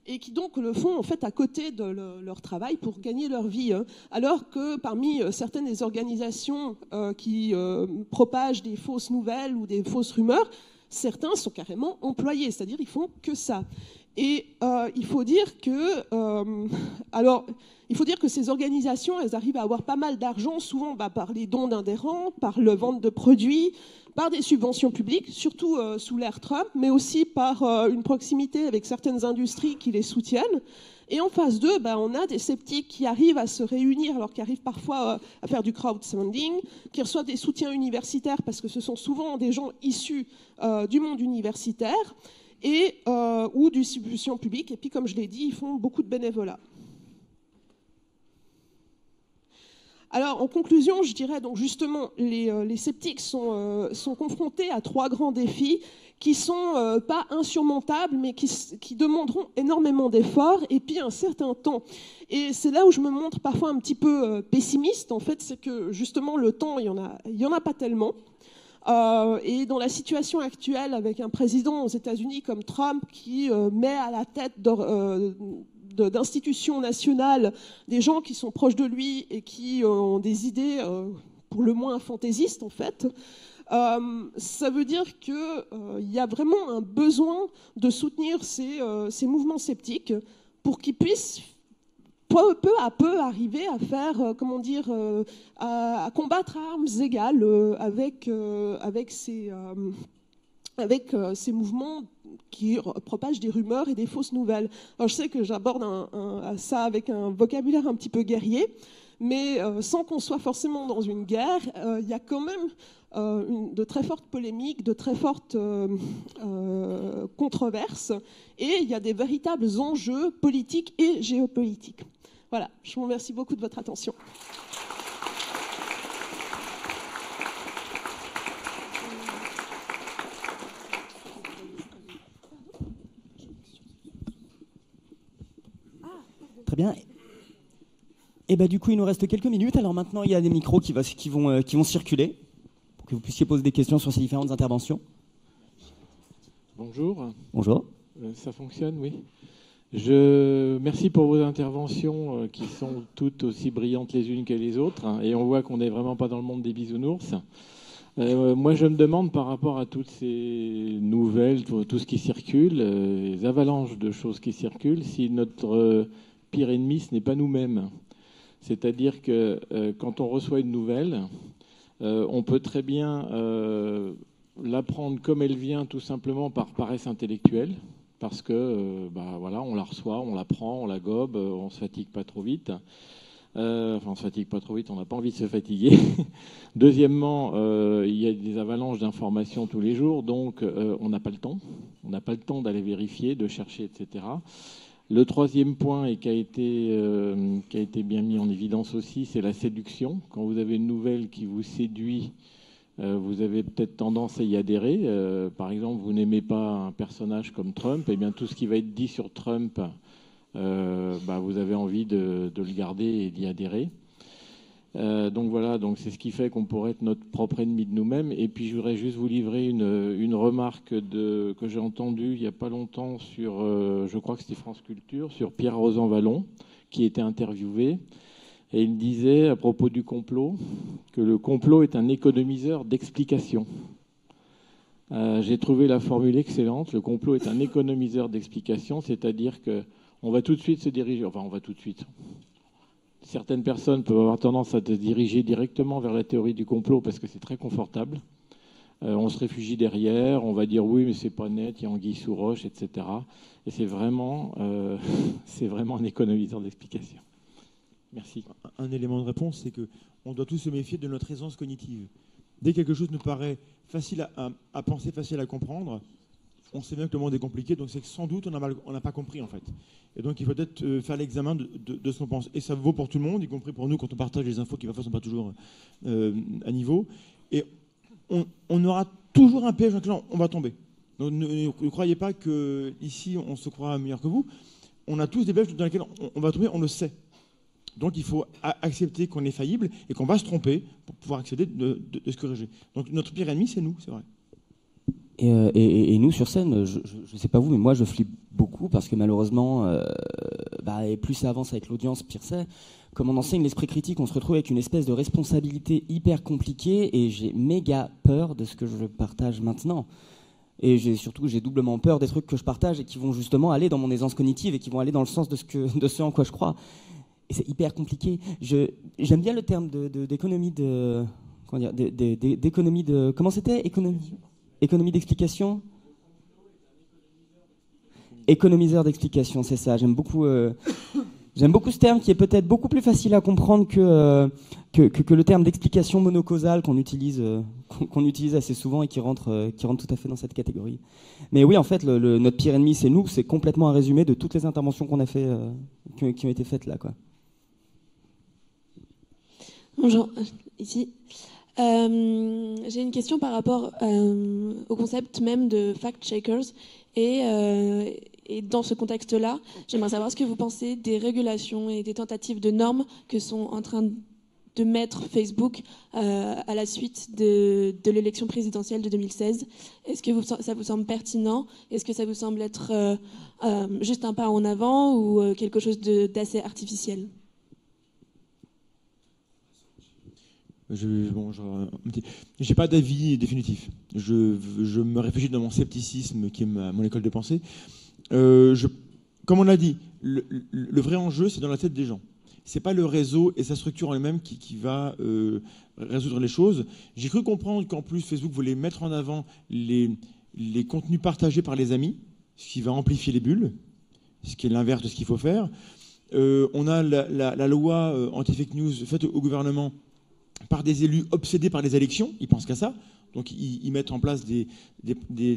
et qui donc le font en fait à côté de leur travail pour gagner leur vie. Alors que parmi certaines des organisations qui propagent des fausses nouvelles ou des fausses rumeurs, certains sont carrément employés, c'est-à-dire ils font que ça. Et il faut dire que ces organisations, elles arrivent à avoir pas mal d'argent, souvent par les dons d'adhérents, par le vente de produits, par des subventions publiques, surtout sous l'ère Trump, mais aussi par une proximité avec certaines industries qui les soutiennent. Et en face d'eux, on a des sceptiques qui arrivent à se réunir, alors qui arrivent parfois à faire du crowdfunding, qui reçoivent des soutiens universitaires, parce que ce sont souvent des gens issus du monde universitaire, ou du subvention publique. Et puis, comme je l'ai dit, ils font beaucoup de bénévolat. Alors, en conclusion, je dirais donc justement, les sceptiques sont confrontés à 3 grands défis qui ne sont pas insurmontables, mais qui demanderont énormément d'efforts et puis un certain temps. Et c'est là où je me montre parfois un petit peu pessimiste, en fait, c'est que justement, le temps, il y en a pas tellement. Et dans la situation actuelle, avec un président aux États-Unis comme Trump qui met à la tête d'institutions nationales des gens qui sont proches de lui et qui ont des idées pour le moins fantaisistes, en fait, ça veut dire qu'il y a vraiment un besoin de soutenir ces mouvements sceptiques pour qu'ils puissent peu à peu arriver à faire, à combattre à armes égales avec ces mouvements qui propagent des rumeurs et des fausses nouvelles. Alors, je sais que j'aborde ça avec un vocabulaire un petit peu guerrier, mais sans qu'on soit forcément dans une guerre, il y a quand même de très fortes polémiques, de très fortes controverses, et il y a des véritables enjeux politiques et géopolitiques. Voilà, je vous remercie beaucoup de votre attention. Très bien. Et du coup, il nous reste quelques minutes. Alors maintenant, il y a des micros qui vont circuler pour que vous puissiez poser des questions sur ces différentes interventions. Bonjour. Bonjour. Ça fonctionne, oui. Merci pour vos interventions qui sont toutes aussi brillantes les unes que les autres. Et on voit qu'on n'est vraiment pas dans le monde des bisounours. Moi, je me demande par rapport à toutes ces nouvelles, tout ce qui circule, les avalanches de choses qui circulent, si notre pire ennemi, ce n'est pas nous-mêmes. C'est-à-dire que quand on reçoit une nouvelle, on peut très bien l'apprendre comme elle vient, tout simplement par paresse intellectuelle. Parce que, voilà, on la reçoit, on la prend, on la gobe, on se fatigue pas trop vite. On se fatigue pas trop vite, on n'a pas envie de se fatiguer. Deuxièmement, il y a des avalanches d'informations tous les jours, donc on n'a pas le temps. On n'a pas le temps d'aller vérifier, de chercher, etc. Le troisième point, et qui a été bien mis en évidence aussi, c'est la séduction. Quand vous avez une nouvelle qui vous séduit, vous avez peut-être tendance à y adhérer. Par exemple, vous n'aimez pas un personnage comme Trump, et bien tout ce qui va être dit sur Trump, vous avez envie de le garder et d'y adhérer. Donc voilà, donc c'est ce qui fait qu'on pourrait être notre propre ennemi de nous-mêmes. Et puis je voudrais juste vous livrer une remarque que j'ai entendue il n'y a pas longtemps sur, je crois que c'était France Culture, sur Pierre Rosanvallon, qui était interviewé. Et il disait à propos du complot que le complot est un économiseur d'explications. J'ai trouvé la formule excellente. Le complot est un économiseur d'explications, c'est-à-dire qu'on va tout de suite se diriger, enfin on va tout de suite. Certaines personnes peuvent avoir tendance à se diriger directement vers la théorie du complot parce que c'est très confortable. On se réfugie derrière, on va dire oui mais c'est pas net, il y a anguille sous roche, etc. Et c'est vraiment un économiseur d'explications. Merci. Un élément de réponse, c'est qu'on doit tous se méfier de notre aisance cognitive. Dès que quelque chose nous paraît facile à penser, facile à comprendre, on sait bien que le monde est compliqué, donc c'est que sans doute on n'a pas compris en fait. Et donc il faut peut-être faire l'examen de ce qu'on pense. Et ça vaut pour tout le monde, y compris pour nous quand on partage les infos qui parfois ne sont pas toujours à niveau. Et on aura toujours un piège dans lequel on va tomber. Donc ne croyez pas qu'ici on se croit meilleur que vous. On a tous des pièges dans lesquels on va tomber, on le sait. Donc il faut accepter qu'on est faillible et qu'on va se tromper pour pouvoir accéder de se corriger. Donc notre pire ennemi, c'est nous, c'est vrai. Et nous, sur scène, je ne sais pas vous, mais moi, je flippe beaucoup parce que malheureusement, et plus ça avance avec l'audience, pire c'est. Comme on enseigne l'esprit critique, on se retrouve avec une espèce de responsabilité hyper compliquée et j'ai méga peur de ce que je partage maintenant. Et j'ai doublement peur des trucs que je partage et qui vont justement aller dans mon aisance cognitive et qui vont aller dans le sens de ce en quoi je crois. Et c'est hyper compliqué. J'aime bien le terme d'économie de... Comment dire, d'économie de... Comment c'était ? Économie d'explication ? Économiseur d'explication, c'est ça. J'aime beaucoup ce terme qui est peut-être beaucoup plus facile à comprendre que le terme d'explication monocausale qu'on utilise assez souvent et qui rentre tout à fait dans cette catégorie. Mais oui, en fait, notre pire ennemi, c'est nous. C'est complètement un résumé de toutes les interventions qu'on a fait, qui ont été faites là, quoi. Bonjour, ici. J'ai une question par rapport au concept même de fact-checkers et dans ce contexte-là, j'aimerais savoir ce que vous pensez des régulations et des tentatives de normes que sont en train de mettre Facebook à la suite de l'élection présidentielle de 2016. Est-ce que ça vous semble pertinent ? Est-ce que ça vous semble être juste un pas en avant ou quelque chose d'assez artificiel ? J'ai pas d'avis définitif. Je me réfugie dans mon scepticisme qui est mon école de pensée. Comme on l'a dit, le vrai enjeu, c'est dans la tête des gens. C'est pas le réseau et sa structure en elle-même qui va résoudre les choses. J'ai cru comprendre qu'en plus Facebook voulait mettre en avant les contenus partagés par les amis, ce qui va amplifier les bulles, ce qui est l'inverse de ce qu'il faut faire. On a la loi anti-fake news faite au gouvernement par des élus obsédés par les élections, ils pensent qu'à ça. Donc ils mettent en place des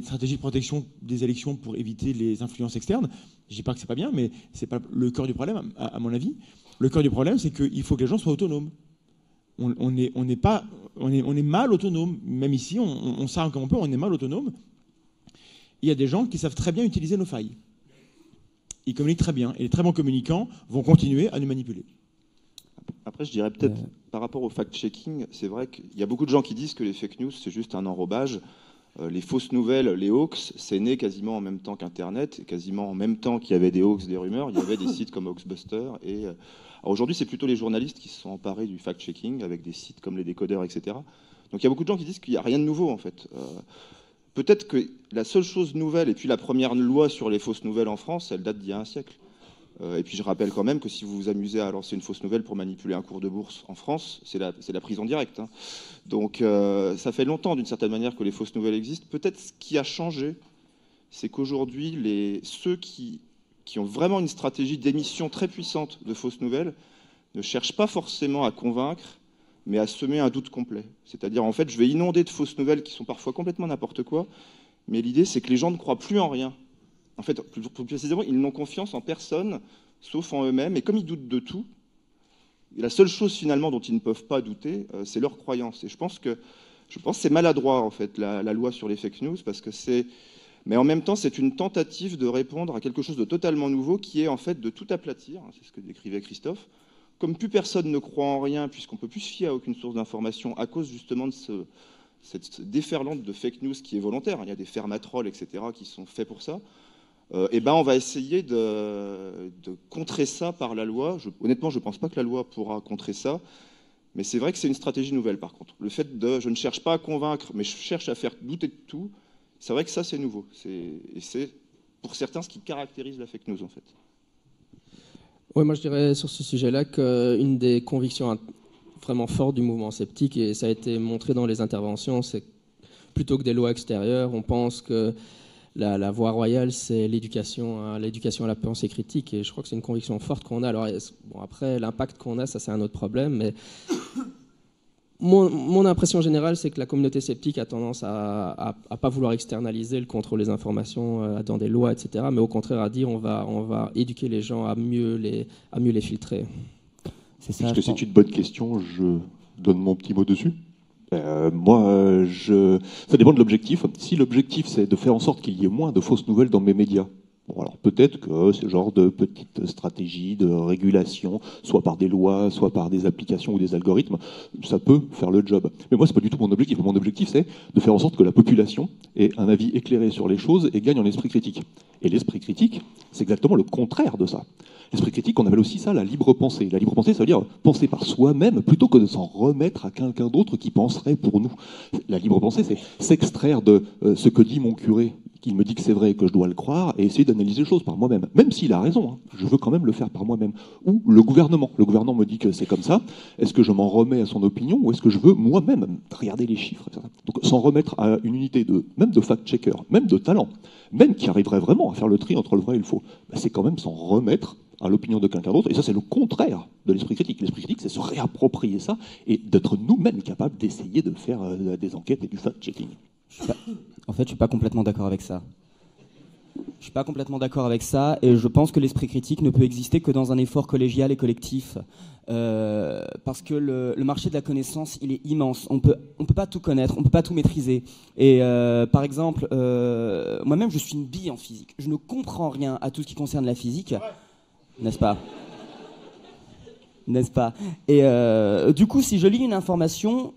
stratégies de protection des élections pour éviter les influences externes. Je ne dis pas que c'est pas bien, mais c'est pas le cœur du problème, à mon avis. Le cœur du problème, c'est qu'il faut que les gens soient autonomes. On est mal autonome. Même ici, on s'arme comme on peut, on est mal autonome. Il y a des gens qui savent très bien utiliser nos failles. Ils communiquent très bien. Et les très bons communicants vont continuer à nous manipuler. Après, je dirais peut-être, par rapport au fact-checking, c'est vrai qu'il y a beaucoup de gens qui disent que les fake news, c'est juste un enrobage. Les fausses nouvelles, les hoax, c'est né quasiment en même temps qu'Internet, et quasiment en même temps qu'il y avait des hoax, des rumeurs. Il y avait des sites comme Hoaxbuster. Alors aujourd'hui, c'est plutôt les journalistes qui se sont emparés du fact-checking, avec des sites comme les décodeurs, etc. Donc il y a beaucoup de gens qui disent qu'il n'y a rien de nouveau, en fait. Peut-être que la seule chose nouvelle, et puis la première loi sur les fausses nouvelles en France, elle date d'il y a un siècle. Et puis je rappelle quand même que si vous vous amusez à lancer une fausse nouvelle pour manipuler un cours de bourse en France, c'est la prison directe. Hein. Donc ça fait longtemps d'une certaine manière que les fausses nouvelles existent. Peut-être ce qui a changé, c'est qu'aujourd'hui, ceux qui ont vraiment une stratégie d'émission très puissante de fausses nouvelles ne cherchent pas forcément à convaincre, mais à semer un doute complet. C'est-à-dire, en fait, je vais inonder de fausses nouvelles qui sont parfois complètement n'importe quoi, mais l'idée, c'est que les gens ne croient plus en rien. En fait, plus précisément, ils n'ont confiance en personne, sauf en eux-mêmes. Et comme ils doutent de tout, la seule chose finalement dont ils ne peuvent pas douter, c'est leur croyance. Et je pense que c'est maladroit, en fait, la loi sur les fake news, parce que mais en même temps, c'est une tentative de répondre à quelque chose de totalement nouveau, qui est en fait de tout aplatir. C'est ce que décrivait Christophe. Comme plus personne ne croit en rien, puisqu'on ne peut plus se fier à aucune source d'information, à cause justement de cette déferlante de fake news qui est volontaire. Il y a des fermatrolls, etc., qui sont faits pour ça. On va essayer de contrer ça par la loi. Honnêtement, je ne pense pas que la loi pourra contrer ça, mais c'est vrai que c'est une stratégie nouvelle par contre. Le fait je ne cherche pas à convaincre, mais je cherche à faire douter de tout, c'est vrai que ça c'est nouveau. Et c'est pour certains ce qui caractérise la fake news en fait. Oui, moi je dirais sur ce sujet-là qu'une des convictions vraiment fortes du mouvement sceptique, et ça a été montré dans les interventions, c'est que plutôt que des lois extérieures, on pense que la voie royale, c'est l'éducation à la pensée critique, et je crois que c'est une conviction forte qu'on a. Alors, après, l'impact qu'on a, ça c'est un autre problème, mais mon impression générale, c'est que la communauté sceptique a tendance à pas vouloir externaliser le contrôle des informations dans des lois, etc., mais au contraire à dire on va éduquer les gens à mieux les filtrer. C'est ça. Est-ce que c'est une bonne question ? Je donne mon petit mot dessus. Ça dépend de l'objectif. Si l'objectif, c'est de faire en sorte qu'il y ait moins de fausses nouvelles dans mes médias, Bon, alors peut-être que ce genre de petites stratégies de régulation, soit par des lois, soit par des applications ou des algorithmes, ça peut faire le job. Mais moi, c'est pas du tout mon objectif. Mon objectif, c'est de faire en sorte que la population ait un avis éclairé sur les choses et gagne en esprit critique. Et l'esprit critique, c'est exactement le contraire de ça. L'esprit critique, on appelle aussi ça la libre pensée. La libre pensée, ça veut dire penser par soi-même plutôt que de s'en remettre à quelqu'un d'autre qui penserait pour nous. La libre pensée, c'est s'extraire de ce que dit mon curé, qu'il me dit que c'est vrai et que je dois le croire, et essayer d'analyser les choses par moi-même. Même s'il a raison, hein, je veux quand même le faire par moi-même. Ou le gouvernement. Le gouvernement me dit que c'est comme ça. Est-ce que je m'en remets à son opinion ou est-ce que je veux moi-même regarder les chiffres, etc. Donc s'en remettre à une unité même de fact-checker, même de talent, même qui arriverait vraiment à faire le tri entre le vrai et le faux, ben, c'est quand même s'en remettre à l'opinion de quelqu'un d'autre. Et ça, c'est le contraire de l'esprit critique. L'esprit critique, c'est se réapproprier ça et d'être nous-mêmes capables d'essayer de faire des enquêtes et du fact-checking. En fait, je suis pas complètement d'accord avec ça. Je suis pas complètement d'accord avec ça, et je pense que l'esprit critique ne peut exister que dans un effort collégial et collectif, parce que le marché de la connaissance, il est immense. On peut pas tout connaître, on peut pas tout maîtriser. Et par exemple, moi-même, je suis une bille en physique. Je ne comprends rien à tout ce qui concerne la physique, n'est-ce pas ? N'est-ce pas ? Et du coup, si je lis une information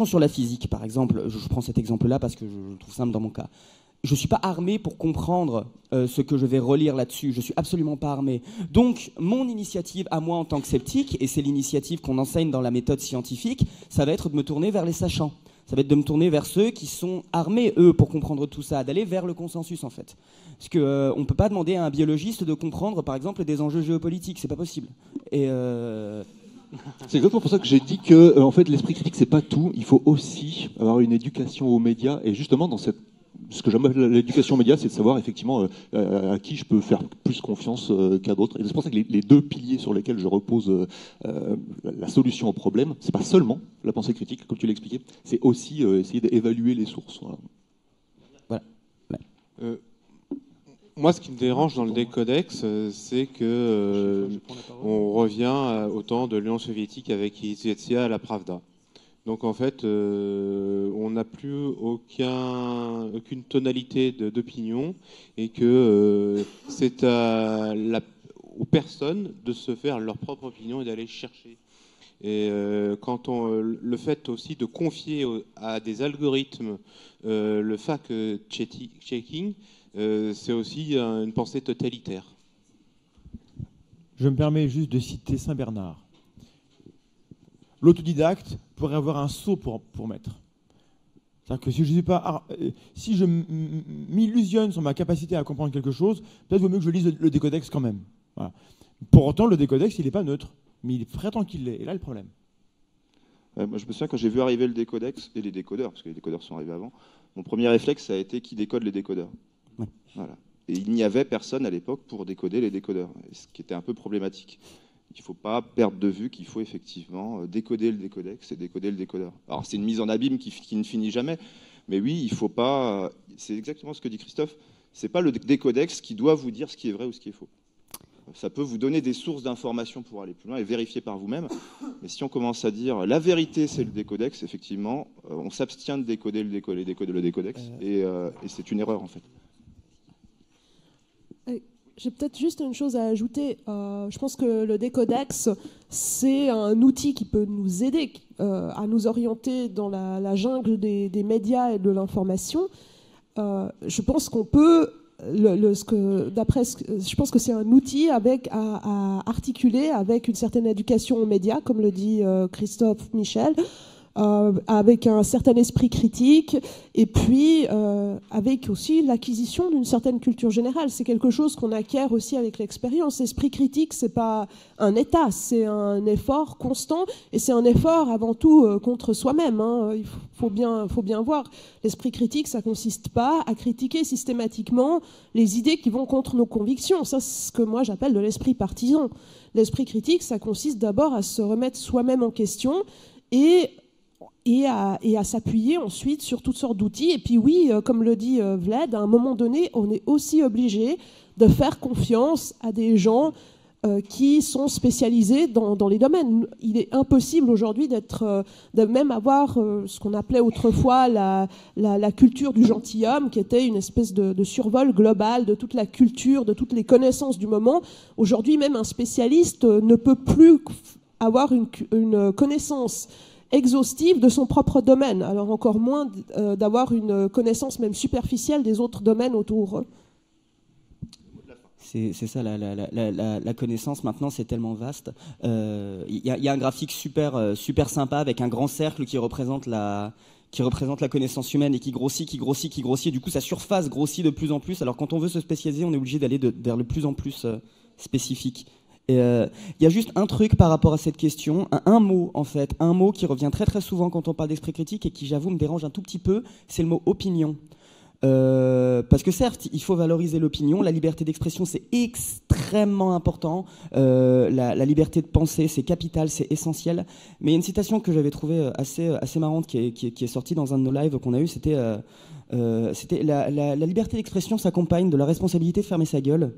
sur la physique, par exemple, je prends cet exemple-là parce que je le trouve simple dans mon cas. Je ne suis pas armé pour comprendre ce que je vais relire là-dessus. Je ne suis absolument pas armé. Donc, mon initiative à moi en tant que sceptique, et c'est l'initiative qu'on enseigne dans la méthode scientifique, ça va être de me tourner vers les sachants. Ça va être de me tourner vers ceux qui sont armés, eux, pour comprendre tout ça, d'aller vers le consensus, en fait. Parce qu'on ne peut pas demander à un biologiste de comprendre, par exemple, des enjeux géopolitiques. C'est pas possible. Et c'est exactement pour ça que j'ai dit que, en fait, l'esprit critique, c'est pas tout. Il faut aussi avoir une éducation aux médias. Et justement, dans ce que j'aime l'éducation aux médias, c'est de savoir effectivement à qui je peux faire plus confiance qu'à d'autres. Et c'est pour ça que les deux piliers sur lesquels je repose la solution au problème, c'est pas seulement la pensée critique, comme tu l'as expliqué, c'est aussi essayer d'évaluer les sources. Voilà. Moi, ce qui me dérange dans le décodex, c'est que on revient au temps de l'Union soviétique avec Izvestia à la Pravda. Donc en fait, on n'a plus aucune tonalité d'opinion et que c'est aux personnes de se faire leur propre opinion et d'aller chercher. Et le fait aussi de confier à des algorithmes le fact-checking, c'est aussi une pensée totalitaire. Je me permets juste de citer Saint Bernard. L'autodidacte pourrait avoir un sceau pour mettre. C'est-à-dire que si je m'illusionne sur ma capacité à comprendre quelque chose, peut-être vaut mieux que je lise le décodex quand même. Voilà. Pour autant, le décodex, il n'est pas neutre, mais il ferait tant qu'il l'est. Et là, le problème. Moi, je me souviens quand j'ai vu arriver le décodex et les décodeurs, parce que les décodeurs sont arrivés avant, mon premier réflexe, ça a été qui décode les décodeurs. Ouais. Voilà. Et il n'y avait personne à l'époque pour décoder les décodeurs, ce qui était un peu problématique. Il ne faut pas perdre de vue qu'il faut effectivement décoder le décodex et décoder le décodeur. Alors c'est une mise en abîme qui ne finit jamais, mais oui, il ne faut pas... C'est exactement ce que dit Christophe, ce n'est pas le décodex qui doit vous dire ce qui est vrai ou ce qui est faux. Ça peut vous donner des sources d'informations pour aller plus loin et vérifier par vous-même, mais si on commence à dire la vérité c'est le décodex, effectivement, on s'abstient de décoder le décodex et c'est une erreur en fait. J'ai peut-être juste une chose à ajouter. Je pense que le décodex, c'est un outil qui peut nous aider à nous orienter dans la jungle des médias et de l'information. Je pense qu'on peut, je pense que c'est un outil à articuler avec une certaine éducation aux médias, comme le dit Christophe Michel. Avec un certain esprit critique et puis avec aussi l'acquisition d'une certaine culture générale. C'est quelque chose qu'on acquiert aussi avec l'expérience. L'esprit critique, c'est pas un état, c'est un effort constant et c'est un effort avant tout contre soi-même. Hein. Il faut bien voir. L'esprit critique, ça consiste pas à critiquer systématiquement les idées qui vont contre nos convictions. Ça, c'est ce que moi j'appelle de l'esprit partisan. L'esprit critique, ça consiste d'abord à se remettre soi-même en question et à s'appuyer ensuite sur toutes sortes d'outils. Et puis oui, comme le dit Vlad, à un moment donné, on est aussi obligé de faire confiance à des gens qui sont spécialisés dans les domaines. Il est impossible aujourd'hui de même avoir ce qu'on appelait autrefois la culture du gentilhomme, qui était une espèce de survol global de toute la culture, de toutes les connaissances du moment. Aujourd'hui, même un spécialiste ne peut plus avoir une connaissance exhaustive de son propre domaine, alors encore moins d'avoir une connaissance même superficielle des autres domaines autour. C'est ça, la connaissance maintenant, c'est tellement vaste. Y a un graphique super sympa avec un grand cercle qui représente la connaissance humaine et qui grossit. Et du coup, sa surface grossit de plus en plus. Alors quand on veut se spécialiser, on est obligé d'aller vers le plus en plus spécifique. Et y a juste un truc par rapport à cette question, un mot qui revient très très souvent quand on parle d'esprit critique et qui, j'avoue, me dérange un tout petit peu, c'est le mot opinion. Parce que certes, il faut valoriser l'opinion, la liberté d'expression c'est extrêmement important, la liberté de penser c'est capital, c'est essentiel. Mais il y a une citation que j'avais trouvée assez marrante qui est sortie dans un de nos lives qu'on a eu, c'était la liberté d'expression s'accompagne de la responsabilité de fermer sa gueule.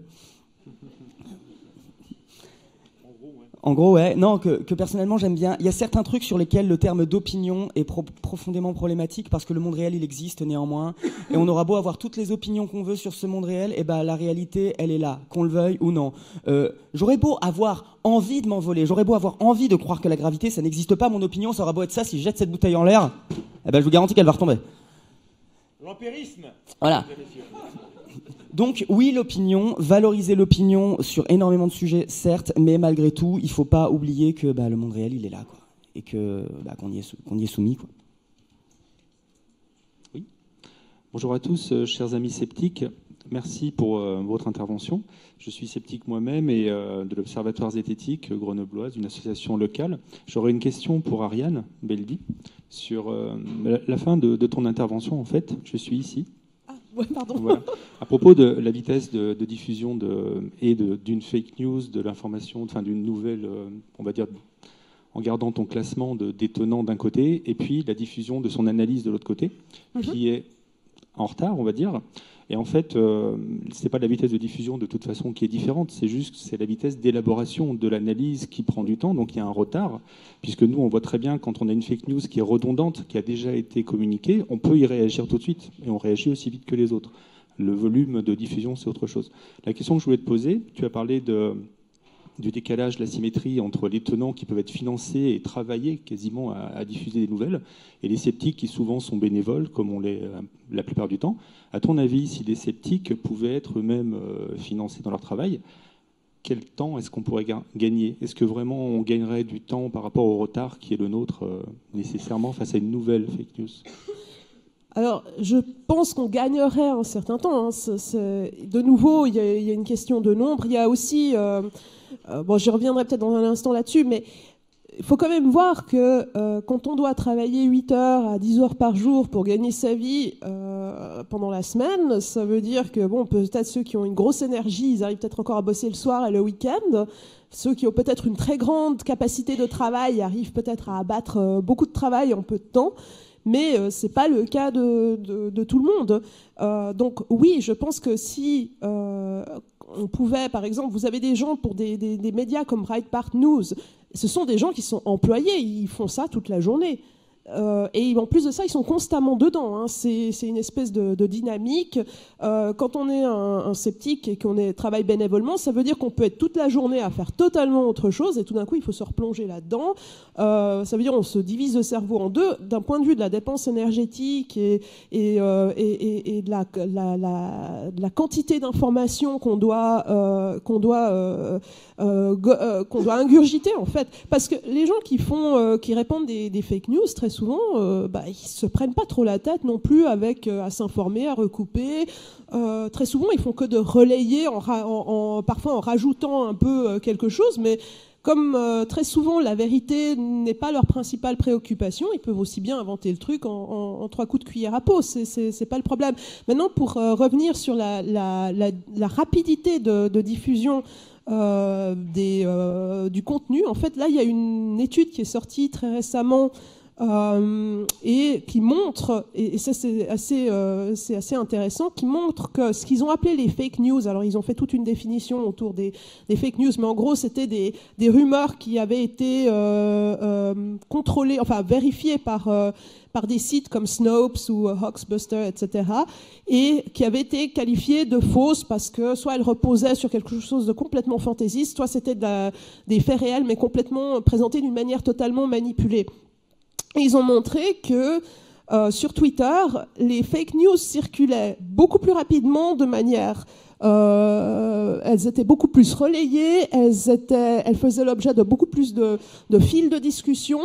En gros, ouais. Non, que personnellement j'aime bien. Il y a certains trucs sur lesquels le terme d'opinion est profondément problématique parce que le monde réel, il existe néanmoins. Et on aura beau avoir toutes les opinions qu'on veut sur ce monde réel, et ben la réalité, elle est là, qu'on le veuille ou non. J'aurais beau avoir envie de m'envoler, j'aurais beau avoir envie de croire que la gravité, ça n'existe pas, mon opinion, ça aura beau être ça, si je jette cette bouteille en l'air, eh ben je vous garantis qu'elle va retomber. L'empirisme. Voilà. Donc oui, l'opinion, valoriser l'opinion sur énormément de sujets, certes, mais malgré tout, il ne faut pas oublier que le monde réel, il est là, quoi, et qu'on y est soumis, quoi. Oui. Bonjour à tous, chers amis sceptiques. Merci pour votre intervention. Je suis sceptique moi-même et de l'Observatoire zététique grenoblois, une association locale. J'aurais une question pour Ariane Beldi sur la fin de ton intervention. En fait, je suis ici. Ouais, pardon. Voilà. À propos de la vitesse de diffusion d'une fake news, de l'information, enfin d'une nouvelle, on va dire, en gardant ton classement des tenants d'un côté, et puis la diffusion de son analyse de l'autre côté, qui est en retard, on va dire. Et en fait, c'est pas la vitesse de diffusion de toute façon qui est différente, c'est la vitesse d'élaboration de l'analyse qui prend du temps, donc il y a un retard, puisque nous, on voit très bien quand on a une fake news qui est redondante, qui a déjà été communiquée, on peut y réagir tout de suite, et on réagit aussi vite que les autres. Le volume de diffusion, c'est autre chose. La question que je voulais te poser, tu as parlé du décalage, de la symétrie entre les tenants qui peuvent être financés et travailler quasiment à diffuser des nouvelles, et les sceptiques qui souvent sont bénévoles, comme on l'est la plupart du temps. À ton avis, si les sceptiques pouvaient être eux-mêmes financés dans leur travail, quel temps est-ce qu'on pourrait gagner? Est-ce que vraiment on gagnerait du temps par rapport au retard qui est le nôtre nécessairement face à une nouvelle fake news? Alors, je pense qu'on gagnerait un certain temps. Hein. De nouveau, il y a une question de nombre. Il y a aussi... je reviendrai peut-être dans un instant là-dessus, mais il faut quand même voir que quand on doit travailler 8 heures à 10 heures par jour pour gagner sa vie pendant la semaine, ça veut dire que peut-être ceux qui ont une grosse énergie, ils arrivent peut-être encore à bosser le soir et le week-end. Ceux qui ont peut-être une très grande capacité de travail arrivent peut-être à abattre beaucoup de travail en peu de temps. Mais ce n'est pas le cas de tout le monde. Donc oui, je pense que si on pouvait, par exemple, vous avez des gens pour des médias comme Breitbart News, ce sont des gens qui sont employés, ils font ça toute la journée. Et en plus de ça, ils sont constamment dedans. Hein. C'est une espèce de dynamique. Quand on est un sceptique et qu'on travaille bénévolement, ça veut dire qu'on peut être toute la journée à faire totalement autre chose et tout d'un coup, il faut se replonger là-dedans. Ça veut dire qu'on se divise le cerveau en deux d'un point de vue de la dépense énergétique et de la quantité d'informations qu'on doit ingurgiter en fait. Parce que les gens qui répandent des fake news, très souvent, ils se prennent pas trop la tête non plus à s'informer, à recouper. Très souvent, ils font que de relayer, parfois en rajoutant un peu quelque chose, mais comme très souvent la vérité n'est pas leur principale préoccupation, ils peuvent aussi bien inventer le truc en 3 coups de cuillère à peau, c'est pas le problème. Maintenant, pour revenir sur la rapidité de diffusion du contenu, en fait, là, il y a une étude qui est sortie très récemment et qui montre, et ça c'est assez intéressant, qui montre que ce qu'ils ont appelé les fake news, alors ils ont fait toute une définition autour des fake news, mais en gros c'était des rumeurs qui avaient été contrôlées, enfin vérifiées par des sites comme Snopes ou Hoaxbuster, etc., et qui avaient été qualifiées de fausses parce que soit elles reposaient sur quelque chose de complètement fantaisiste, soit c'était des faits réels mais complètement présentés d'une manière totalement manipulée. Et ils ont montré que sur Twitter, les fake news circulaient beaucoup plus rapidement de manière... elles étaient beaucoup plus relayées, elles faisaient l'objet de beaucoup plus de fils de discussion.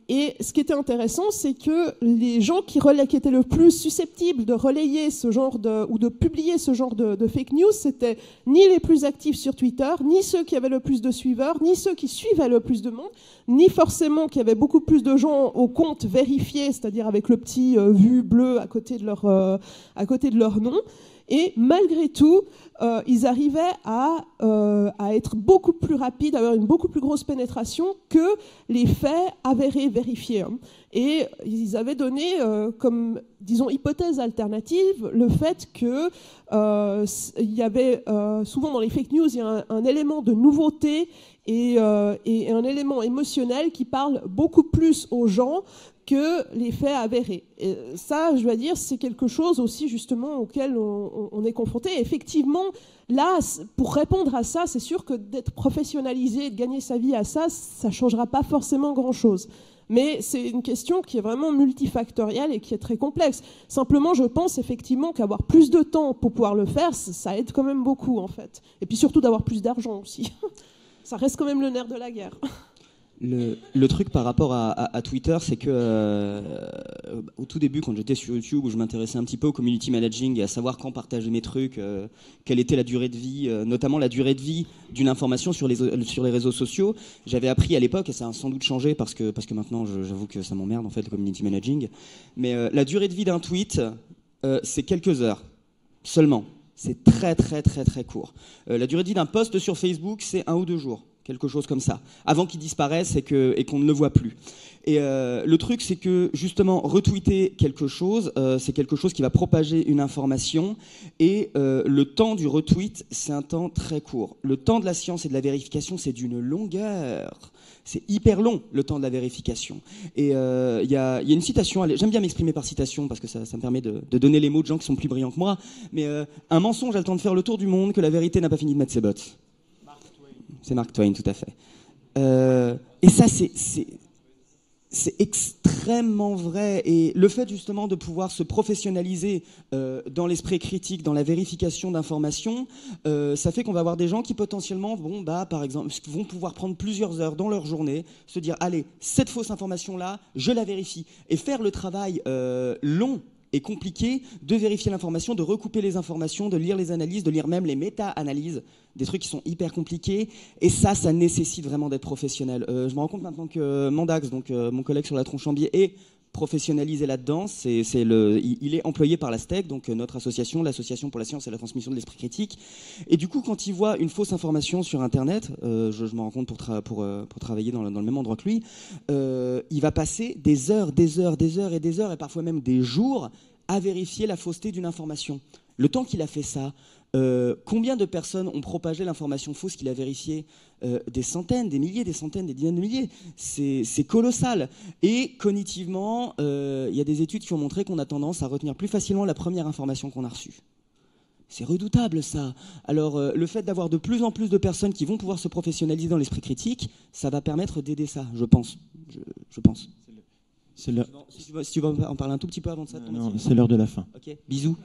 Et ce qui était intéressant, c'est que les gens qui étaient le plus susceptibles de relayer ce genre ou de publier ce genre de fake news, c'était ni les plus actifs sur Twitter, ni ceux qui avaient le plus de suiveurs, ni ceux qui suivaient le plus de monde, ni forcément qu'il y avait beaucoup plus de gens au compte vérifié, c'est-à-dire avec le petit vu bleu à côté de leur nom. Et malgré tout, ils arrivaient à être beaucoup plus rapides, à avoir une beaucoup plus grosse pénétration que les faits avérés, vérifiés. Et ils avaient donné comme, disons, hypothèse alternative le fait que il y avait souvent dans les fake news, il y a un élément de nouveauté et un élément émotionnel qui parle beaucoup plus aux gens que les faits avérés. Et ça, je dois dire, c'est quelque chose aussi justement auquel on est confronté. Et effectivement, là, pour répondre à ça, c'est sûr que d'être professionnalisé et de gagner sa vie à ça, ça ne changera pas forcément grand-chose. Mais c'est une question qui est vraiment multifactorielle et qui est très complexe. Simplement, je pense effectivement qu'avoir plus de temps pour pouvoir le faire, ça aide quand même beaucoup, en fait. Et puis surtout d'avoir plus d'argent aussi. Ça reste quand même le nerf de la guerre. Le truc par rapport à Twitter, c'est que au tout début, quand j'étais sur YouTube, où je m'intéressais un petit peu au community managing et à savoir quand partager mes trucs, quelle était la durée de vie, notamment la durée de vie d'une information sur les réseaux sociaux, j'avais appris à l'époque, et ça a sans doute changé parce que maintenant j'avoue que ça m'emmerde en fait le community managing, mais la durée de vie d'un tweet, c'est quelques heures seulement. C'est très très très très court. La durée de vie d'un post sur Facebook, c'est 1 ou 2 jours. Quelque chose comme ça, avant qu'il disparaisse et qu'on ne le voit plus. Et le truc, c'est que justement, retweeter quelque chose, c'est quelque chose qui va propager une information, et le temps du retweet, c'est un temps très court. Le temps de la science et de la vérification, c'est d'une longueur. C'est hyper long, le temps de la vérification. Et il y a une citation, j'aime bien m'exprimer par citation, parce que ça me permet de donner les mots de gens qui sont plus brillants que moi, mais un mensonge a le temps de faire le tour du monde que la vérité n'a pas fini de mettre ses bottes. C'est Mark Twain, tout à fait. Et ça, c'est extrêmement vrai. Et le fait justement de pouvoir se professionnaliser dans l'esprit critique, dans la vérification d'informations, ça fait qu'on va avoir des gens qui potentiellement par exemple, vont pouvoir prendre plusieurs heures dans leur journée, se dire, allez, cette fausse information-là, je la vérifie. Et faire le travail long et compliqué de vérifier l'information, de recouper les informations, de lire les analyses, de lire même les méta-analyses, des trucs qui sont hyper compliqués, et ça nécessite vraiment d'être professionnel. Je me rends compte maintenant que Mandax, donc mon collègue sur la tronche en biais, est professionnalisé là-dedans. Il est employé par la STEC, donc notre association, l'Association pour la science et la transmission de l'esprit critique. Et du coup, quand il voit une fausse information sur Internet, je me rends compte pour travailler dans le même endroit que lui, il va passer des heures, et parfois même des jours à vérifier la fausseté d'une information. Le temps qu'il a fait ça, combien de personnes ont propagé l'information fausse qu'il a vérifiée ? Des centaines, des milliers, des centaines, des dizaines de milliers. C'est colossal. Et cognitivement, il y a des études qui ont montré qu'on a tendance à retenir plus facilement la première information qu'on a reçue. C'est redoutable, ça. Alors, le fait d'avoir de plus en plus de personnes qui vont pouvoir se professionnaliser dans l'esprit critique, ça va permettre d'aider ça, je pense. Je pense. Si tu veux en parler un tout petit peu avant de ça. Non, c'est l'heure de la fin. Ok, bisous.